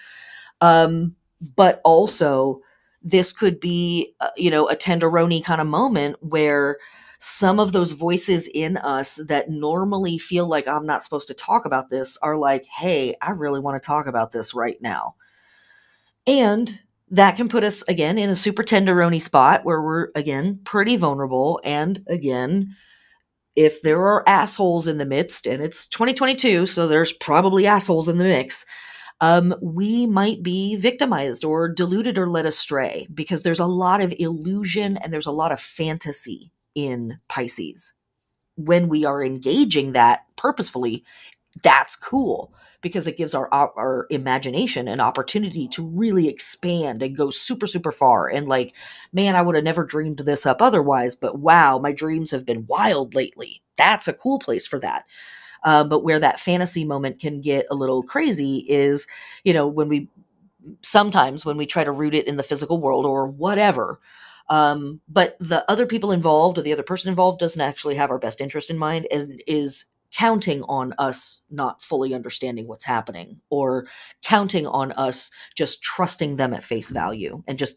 But also, this could be, a tenderoni kind of moment where some of those voices in us that normally feel like I'm not supposed to talk about this are like, hey, I really want to talk about this right now. And that can put us again in a super tenderoni spot where we're again pretty vulnerable. And again, if there are assholes in the midst, and it's 2022, so there's probably assholes in the mix, we might be victimized or deluded or led astray, because there's a lot of illusion and there's a lot of fantasy in Pisces. When we are engaging that purposefully, that's cool, because it gives our imagination an opportunity to really expand and go super, super far. And like, man, I would have never dreamed this up otherwise, but wow, my dreams have been wild lately. That's a cool place for that. But where that fantasy moment can get a little crazy is, sometimes when we try to root it in the physical world or whatever. But the other people involved, or the other person involved, doesn't actually have our best interest in mind and is counting on us not fully understanding what's happening, or counting on us just trusting them at face value and just,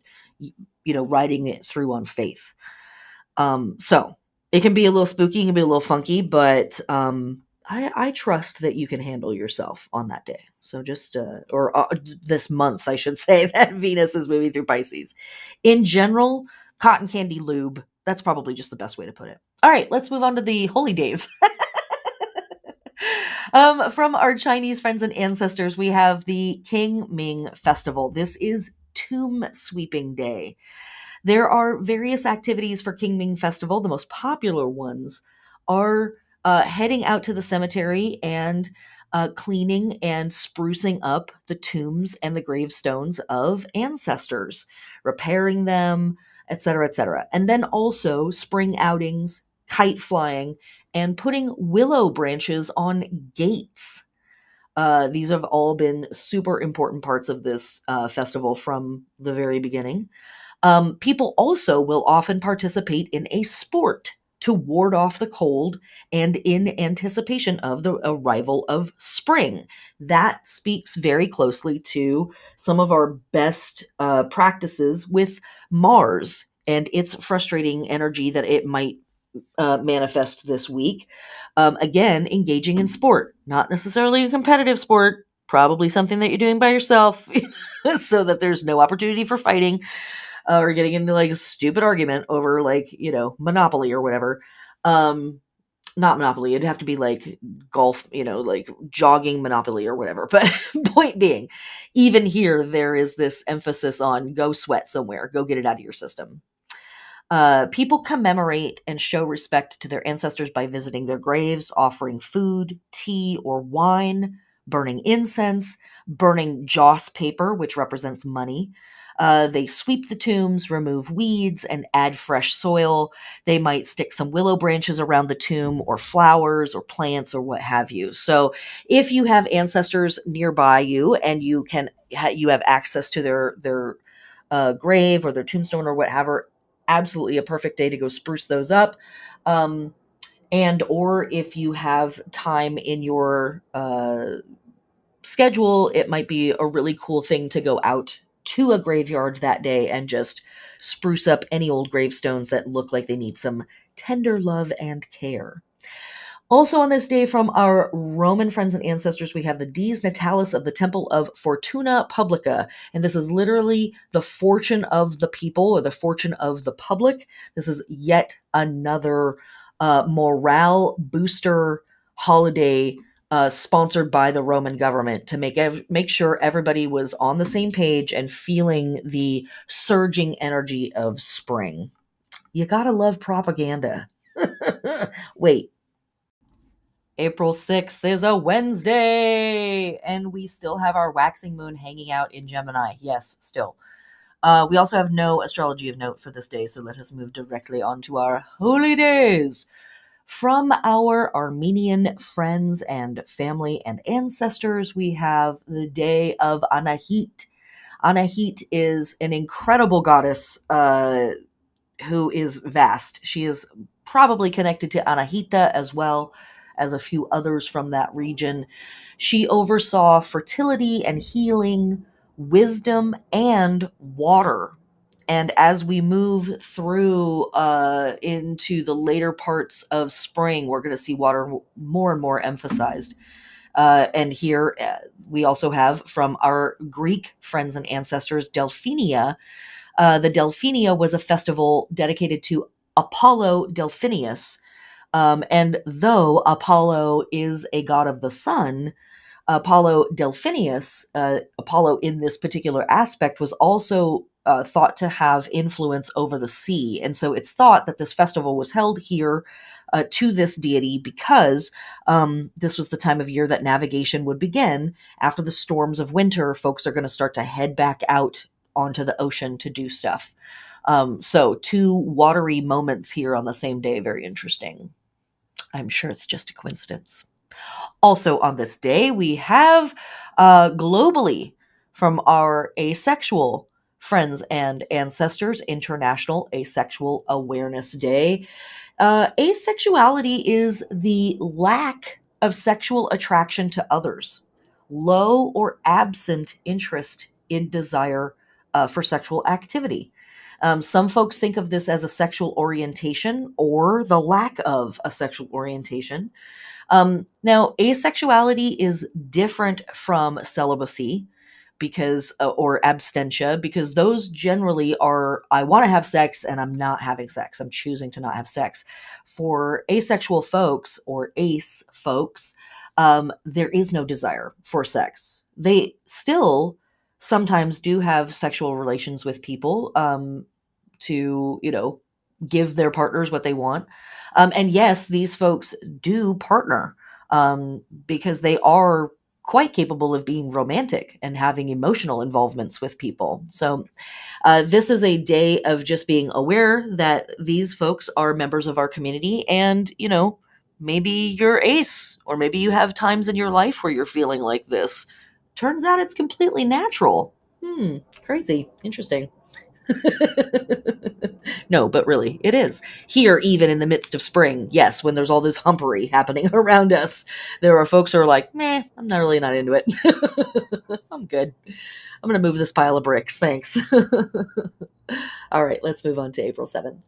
riding it through on faith. So it can be a little spooky, it can be a little funky, but I trust that you can handle yourself on that day. So just, or this month, I should say, that Venus is moving through Pisces. In general, cotton candy lube. That's probably just the best way to put it. All right, let's move on to the holy days. From our Chinese friends and ancestors, we have the Qingming Festival. This is Tomb Sweeping Day. There are various activities for Qingming Festival. The most popular ones are heading out to the cemetery and cleaning and sprucing up the tombs and the gravestones of ancestors, repairing them, etc., etc. And then also spring outings, kite flying, and putting willow branches on gates. These have all been super important parts of this festival from the very beginning. People also will often participate in a sport to ward off the cold and in anticipation of the arrival of spring. That speaks very closely to some of our best practices with Mars and its frustrating energy that it might manifest this week. Again, engaging in sport, not necessarily a competitive sport, probably something that you're doing by yourself so that there's no opportunity for fighting or getting into like a stupid argument over like, Monopoly or whatever. Not Monopoly, it'd have to be like golf, like jogging Monopoly or whatever. But point being, even here, there is this emphasis on go sweat somewhere, go get it out of your system. People commemorate and show respect to their ancestors by visiting their graves, offering food, tea, or wine, burning incense, burning joss paper, which represents money. They sweep the tombs, remove weeds, and add fresh soil. They might stick some willow branches around the tomb, or flowers, or plants, or what have you. So, if you have ancestors nearby you and you have access to their grave or their tombstone or whatever, absolutely a perfect day to go spruce those up. And or if you have time in your schedule, it might be a really cool thing to go out to a graveyard that day and just spruce up any old gravestones that look like they need some tender love and care. Also on this day from our Roman friends and ancestors, we have the Dies Natalis of the Temple of Fortuna Publica. And this is literally the fortune of the people or the fortune of the public. This is yet another morale booster holiday sponsored by the Roman government to make sure everybody was on the same page and feeling the surging energy of spring. You gotta love propaganda. Wait. April 6th is a Wednesday, and we still have our waxing moon hanging out in Gemini. Yes, still. We also have no astrology of note for this day, so let us move directly on to our holy days. From our Armenian friends and family and ancestors, we have the day of Anahit. Anahit is an incredible goddess who is vast. She is probably connected to Anahita as well as a few others from that region. She oversaw fertility and healing, wisdom, and water. And as we move through into the later parts of spring, we're going to see water more and more emphasized. And here we also have from our Greek friends and ancestors, Delphinia. The Delphinia was a festival dedicated to Apollo Delphinius. And though Apollo is a god of the sun, Apollo Delphinius, Apollo in this particular aspect, was also thought to have influence over the sea. And so it's thought that this festival was held here to this deity because this was the time of year that navigation would begin. After the storms of winter, folks are going to start to head back out onto the ocean to do stuff. So two watery moments here on the same day. Very interesting. I'm sure it's just a coincidence. Also on this day, we have globally from our asexual friends and ancestors, International Asexual Awareness Day. Asexuality is the lack of sexual attraction to others, low or absent interest in desire for sexual activity. Some folks think of this as a sexual orientation or the lack of a sexual orientation. Now, asexuality is different from celibacy because, or abstentia, because those generally are, I want to have sex and I'm not having sex. I'm choosing to not have sex. For asexual folks or ace folks, there is no desire for sex. They still sometimes do have sexual relations with people, to, give their partners what they want. And yes, these folks do partner because they are quite capable of being romantic and having emotional involvements with people. So this is a day of just being aware that these folks are members of our community and, maybe you're ace, or maybe you have times in your life where you're feeling like this. Turns out it's completely natural. Crazy. Interesting. No, but really, it is. Here, even in the midst of spring, yes, when there's all this humpery happening around us, there are folks who are like, meh, I'm not really not into it. I'm good. I'm going to move this pile of bricks. Thanks. All right, let's move on to April 7th.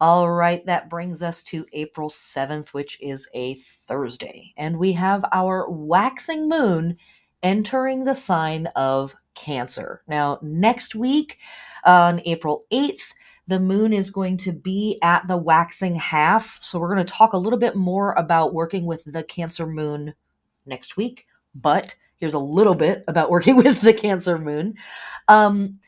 All right, that brings us to April 7th, which is a Thursday. And we have our waxing moon entering the sign of Cancer. Now, next week, on April 8th, the moon is going to be at the waxing half. So, we're going to talk a little bit more about working with the Cancer moon next week. But here's a little bit about working with the Cancer moon. Um,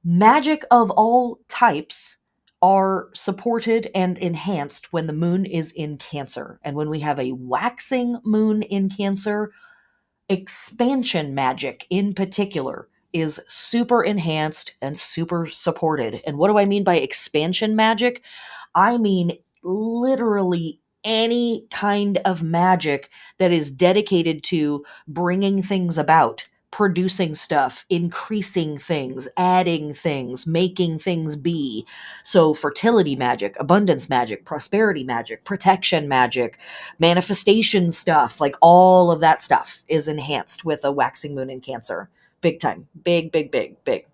Magic of all types are supported and enhanced when the moon is in Cancer. And when we have a waxing moon in Cancer, expansion magic in particular is super enhanced and super supported. And what do I mean by expansion magic? I mean literally any kind of magic that is dedicated to bringing things about, producing stuff, increasing things, adding things, making things be. So, fertility magic, abundance magic, prosperity magic, protection magic, manifestation stuff, like all of that stuff is enhanced with a waxing moon in Cancer. Big time. Big, big, big, big.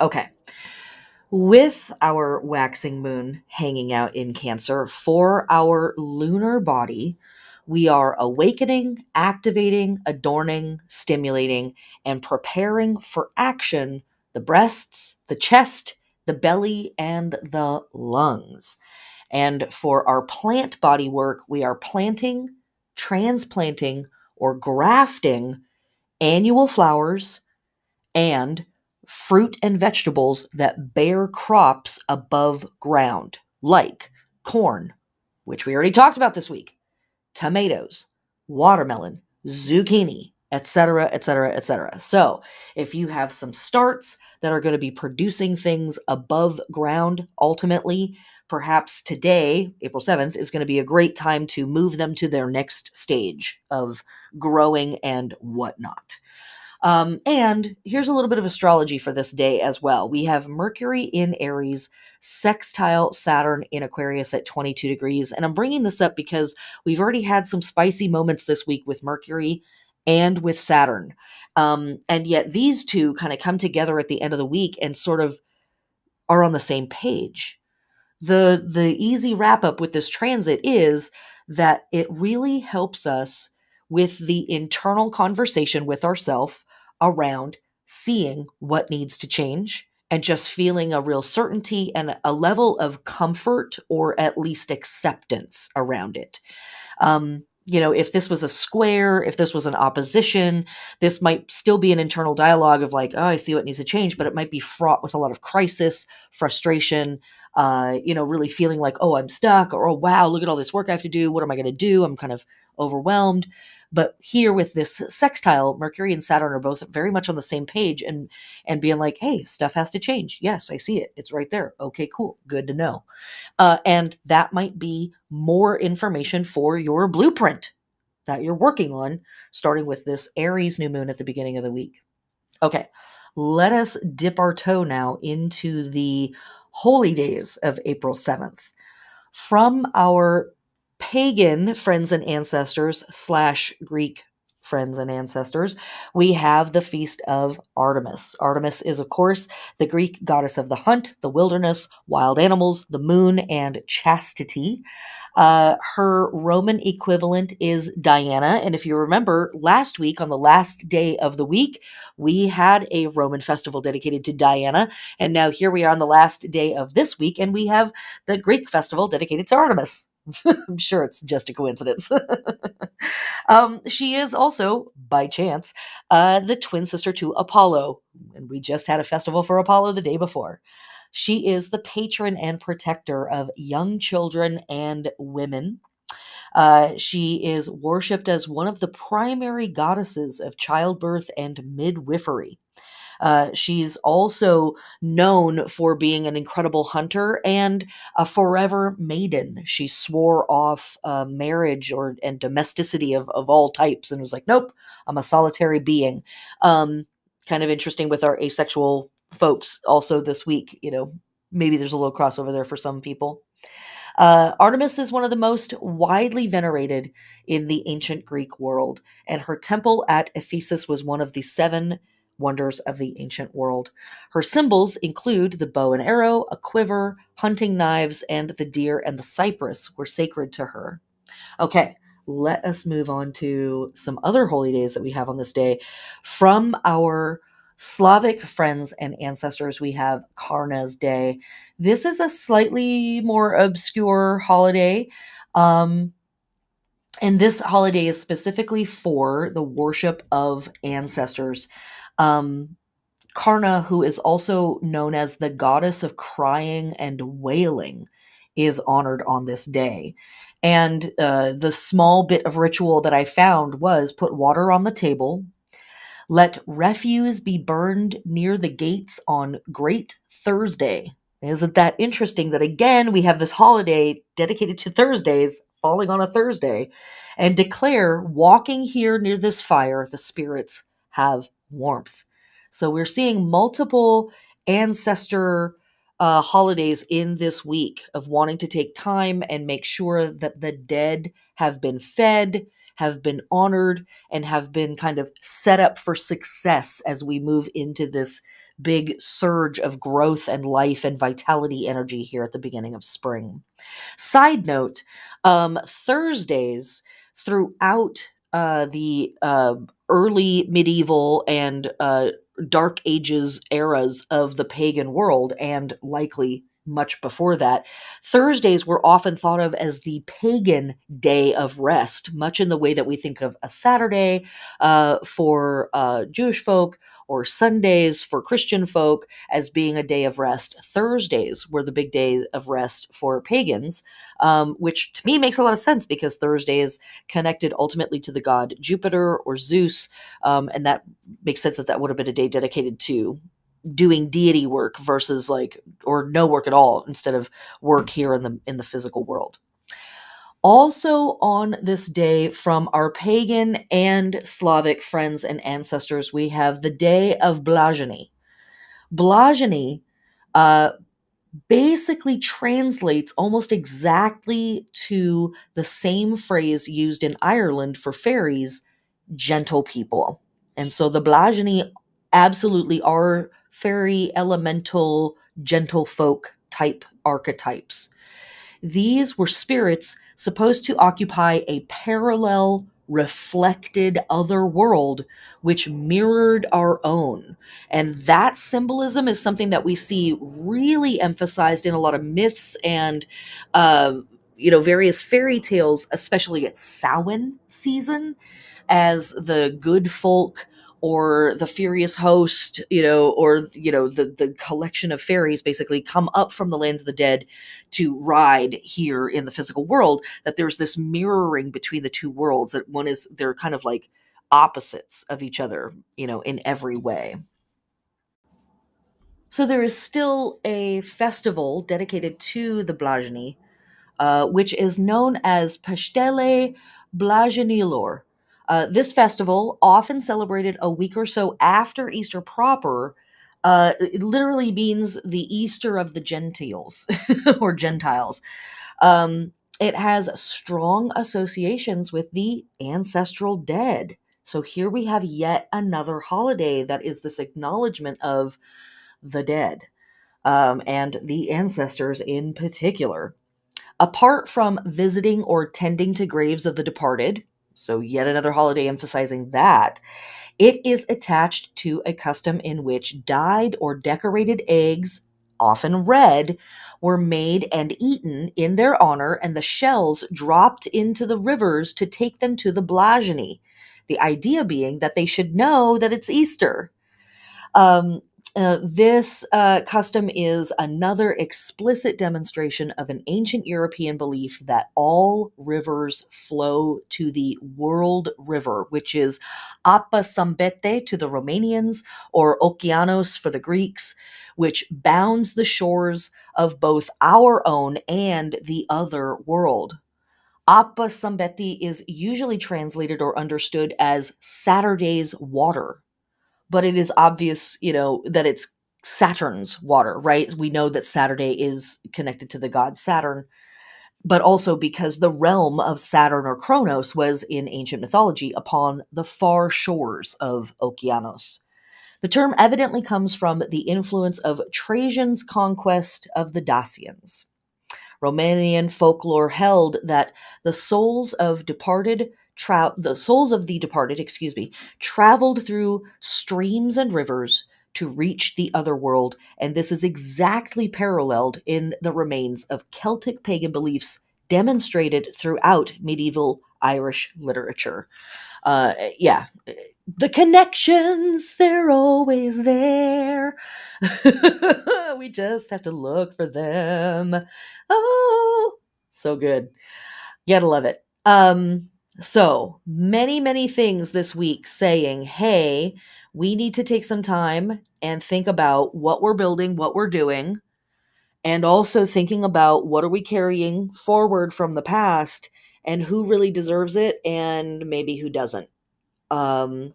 Okay. With our waxing moon hanging out in Cancer for our lunar body, we are awakening, activating, adorning, stimulating, and preparing for action the breasts, the chest, the belly, and the lungs. And for our plant body work, we are planting, transplanting, or grafting annual flowers and fruit and vegetables that bear crops above ground, like corn, which we already talked about this week, tomatoes, watermelon, zucchini, etc., etc., etc. So, if you have some starts that are going to be producing things above ground ultimately, perhaps today, April 7th, is going to be a great time to move them to their next stage of growing and whatnot. And here's a little bit of astrology for this day as well. We have Mercury in Aries, sextile Saturn in Aquarius at 22 degrees. And I'm bringing this up because we've already had some spicy moments this week with Mercury and with Saturn. And yet these two kind of come together at the end of the week and sort of are on the same page. The easy wrap up with this transit is that it really helps us with the internal conversation with ourself around seeing what needs to change and just feeling a real certainty and a level of comfort or at least acceptance around it. If this was a square, if this was an opposition, this might still be an internal dialogue of like, oh, I see what needs to change, but it might be fraught with a lot of crisis, frustration, really feeling like, oh, I'm stuck, or, oh, wow, look at all this work I have to do. What am I going to do? I'm kind of overwhelmed. But here with this sextile, Mercury and Saturn are both very much on the same page and being like, hey, stuff has to change. Yes, I see it. It's right there. Okay, cool. Good to know. And that might be more information for your blueprint that you're working on, starting with this Aries new moon at the beginning of the week. Okay, let us dip our toe now into the holy days of April 7th. From our pagan friends and ancestors / Greek friends and ancestors, we have the feast of Artemis. Artemis is, of course, the Greek goddess of the hunt, the wilderness, wild animals, the moon, and chastity. Her Roman equivalent is Diana. And if you remember, last week, on the last day of the week, we had a Roman festival dedicated to Diana. And now here we are on the last day of this week, and we have the Greek festival dedicated to Artemis. I'm sure it's just a coincidence. She is also, by chance, the twin sister to Apollo. And we just had a festival for Apollo the day before. She is the patron and protector of young children and women. She is worshipped as one of the primary goddesses of childbirth and midwifery. She's also known for being an incredible hunter and a forever maiden. She swore off marriage and domesticity of all types and was like, nope, I'm a solitary being. Kind of interesting with our asexual folks also this week. Maybe there's a little crossover there for some people. Artemis is one of the most widely venerated in the ancient Greek world, and her temple at Ephesus was one of the 7 wonders of the ancient world. Her symbols include the bow and arrow, a quiver, hunting knives, and the deer and the cypress were sacred to her. Okay, let us move on to some other holy days that we have on this day. From our Slavic friends and ancestors, we have Karna's Day. This is a slightly more obscure holiday. Um, and this holiday is specifically for the worship of ancestors. Karna, who is also known as the goddess of crying and wailing, is honored on this day. And the small bit of ritual that I found was put water on the table, let refuse be burned near the gates on Great Thursday. Isn't that interesting that again we have this holiday dedicated to Thursdays falling on a Thursday, and declare walking here near this fire, the spirits have warmth. So we're seeing multiple ancestor holidays in this week of wanting to take time and make sure that the dead have been fed, have been honored, and have been kind of set up for success as we move into this big surge of growth and life and vitality energy here at the beginning of spring. Side note, Thursdays throughout the early medieval and dark ages eras of the pagan world, and likely much before that, Thursdays were often thought of as the pagan day of rest, much in the way that we think of a Saturday for Jewish folk, or Sundays for Christian folk as being a day of rest. Thursdays were the big day of rest for pagans, which to me makes a lot of sense because Thursday is connected ultimately to the god Jupiter or Zeus, and that makes sense that that would have been a day dedicated to doing deity work versus or no work at all instead of work here in the physical world. Also on this day from our pagan and Slavic friends and ancestors, we have the day of Blazheny. Blazheny basically translates almost exactly to the same phrase used in Ireland for fairies, gentle people. And so the Blazheny absolutely are fairy, elemental, gentle folk type archetypes. These were spirits supposed to occupy a parallel, reflected other world which mirrored our own. And that symbolism is something that we see really emphasized in a lot of myths and, various fairy tales, especially at Samhain season, as the good folk or the furious host, the collection of fairies basically come up from the lands of the dead to ride here in the physical world, that there's this mirroring between the two worlds, that they're kind of like opposites of each other, in every way. So there is still a festival dedicated to the Blazheny, which is known as Pastele Blazhenilor. This festival, often celebrated a week or so after Easter proper, it literally means the Easter of the Gentiles or Gentiles. It has strong associations with the ancestral dead. So here we have yet another holiday that is this acknowledgement of the dead, and the ancestors in particular. Apart from visiting or tending to graves of the departed, so yet another holiday emphasizing that, it is attached to a custom in which dyed or decorated eggs, often red, were made and eaten in their honor, and the shells dropped into the rivers to take them to the Blazheny. The idea being that they should know that it's Easter. This custom is another explicit demonstration of an ancient European belief that all rivers flow to the world river, which is Apa Sambete to the Romanians, or Okeanos for the Greeks, which bounds the shores of both our own and the other world. Apa Sambeti is usually translated or understood as Saturday's water, but it is obvious, that it's Saturn's water, right? We know that Saturday is connected to the god Saturn, but also because the realm of Saturn or Kronos was in ancient mythology upon the far shores of Okeanos. The term evidently comes from the influence of Trajan's conquest of the Dacians. Romanian folklore held that the souls of the departed, traveled through streams and rivers to reach the other world, and this is exactly paralleled in the remains of Celtic pagan beliefs demonstrated throughout medieval Irish literature. Yeah, the connections, they're always there. We just have to look for them. Oh, so good. Gotta love it. So many things this week saying, hey, we need to take some time and think about what we're building, what we're doing, and also thinking about what are we carrying forward from the past and who really deserves it and maybe who doesn't. And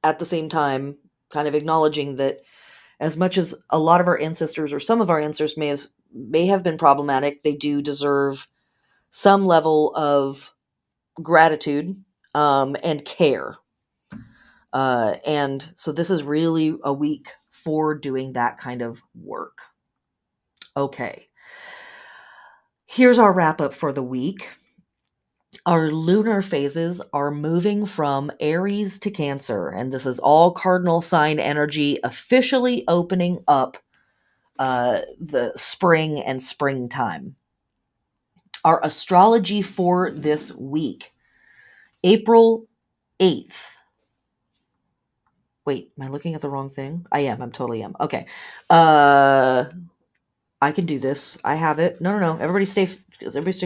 at the same time, kind of acknowledging that as much as a lot of our ancestors or some of our ancestors may have been problematic, they do deserve some level of gratitude and care. And so this is really a week for doing that kind of work. Okay. Here's our wrap up for the week. Our lunar phases are moving from Aries to Cancer, and this is all cardinal sign energy officially opening up the spring and springtime. Our astrology for this week, April 8th. Wait, am I looking at the wrong thing? I totally am. Okay. I can do this. I have it. No. Everybody stay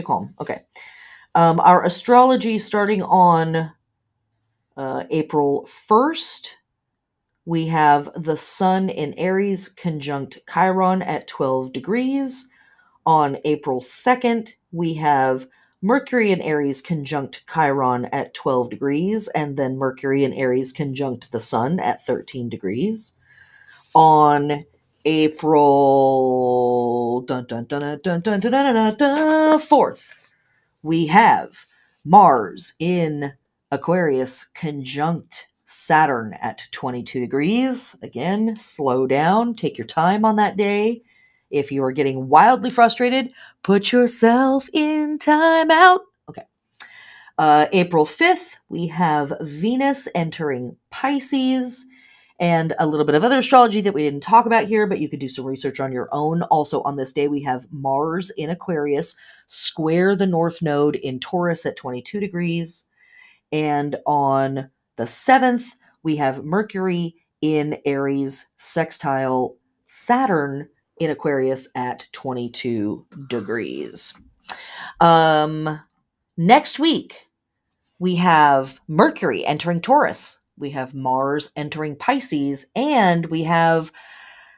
calm. Okay. Our astrology starting on April 1st, we have the Sun in Aries conjunct Chiron at 12 degrees. On April 2nd, we have Mercury in Aries conjunct Chiron at 12 degrees, and then Mercury in Aries conjunct the Sun at 13 degrees. On April 4th, we have Mars in Aquarius conjunct Saturn at 22 degrees. Again, slow down, take your time on that day. If you are getting wildly frustrated, put yourself in timeout. Okay. April 5th, we have Venus entering Pisces, and a little bit of other astrology that we didn't talk about here, but you could do some research on your own. Also on this day, we have Mars in Aquarius square the North Node in Taurus at 22 degrees. And on the 7th, we have Mercury in Aries sextile Saturn in Aquarius at 22 degrees. Next week, we have Mercury entering Taurus. We have Mars entering Pisces, and we have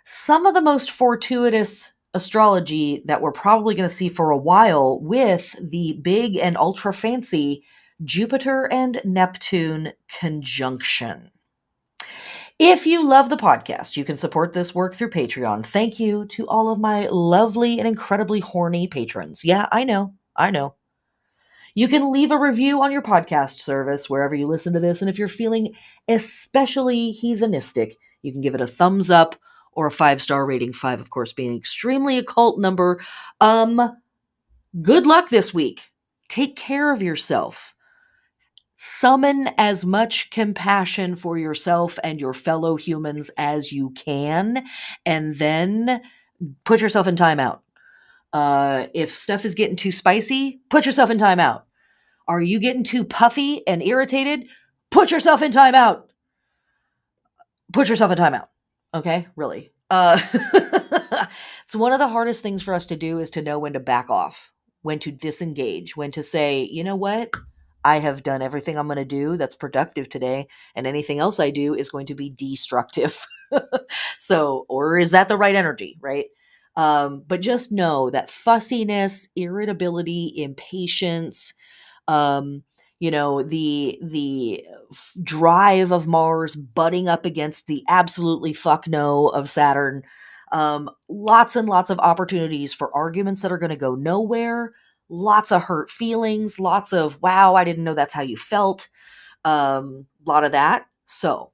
some of the most fortuitous astrology that we're probably going to see for a while with the big and ultra fancy Jupiter and Neptune conjunction. If you love the podcast, you can support this work through Patreon. Thank you to all of my lovely and incredibly horny patrons. Yeah, I know. You can leave a review on your podcast service wherever you listen to this, and if you're feeling especially heathenistic, you can give it a thumbs up or a 5-star rating, 5 of course being an extremely occult number. Good luck this week. Take care of yourself. Summon as much compassion for yourself and your fellow humans as you can, and then put yourself in timeout. If stuff is getting too spicy, put yourself in timeout. Are you getting too puffy and irritated? Put yourself in timeout. Put yourself in timeout. Okay? Really. It's one of the hardest things for us to do is to know when to back off, when to disengage, when to say, you know what? I have done everything I'm going to do that's productive today, and anything else I do is going to be destructive. So, or is that the right energy, right? But just know that fussiness, irritability, impatience, the drive of Mars butting up against the absolutely fuck no of Saturn. Lots and lots of opportunities for arguments that are going to go nowhere. Lots of hurt feelings. Lots of, wow, I didn't know that's how you felt. A lot of that. So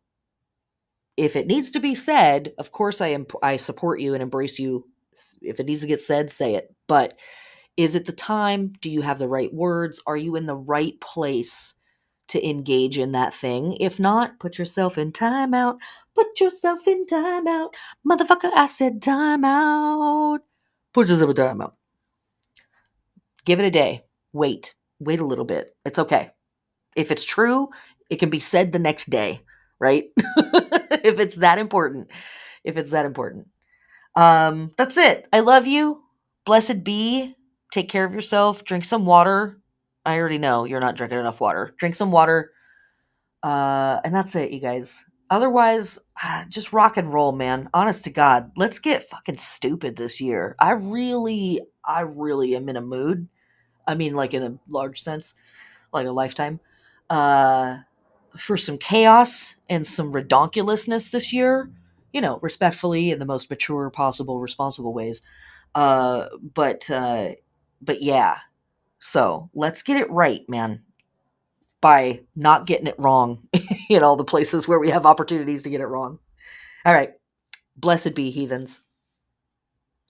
if it needs to be said, of course I support you and embrace you. If it needs to get said, say it. But is it the time? Do you have the right words? Are you in the right place to engage in that thing? If not, put yourself in timeout. Put yourself in timeout. Motherfucker, I said timeout. Put yourself in timeout. Give it a day. Wait. Wait a little bit. It's okay. If it's true, it can be said the next day, right? If it's that important. If it's that important. That's it. I love you. Blessed be. Take care of yourself. Drink some water. I already know you're not drinking enough water. Drink some water. And that's it, you guys. Otherwise, just rock and roll, man. Honest to God, let's get fucking stupid this year. I really am in a mood. I mean, like in a large sense, like a lifetime. Uh, for some chaos and some redonkulousness this year, respectfully in the most mature possible, responsible ways. Uh, but uh, but yeah. So let's get it right, man. By not getting it wrong in all the places where we have opportunities to get it wrong. All right. Blessed be, heathens.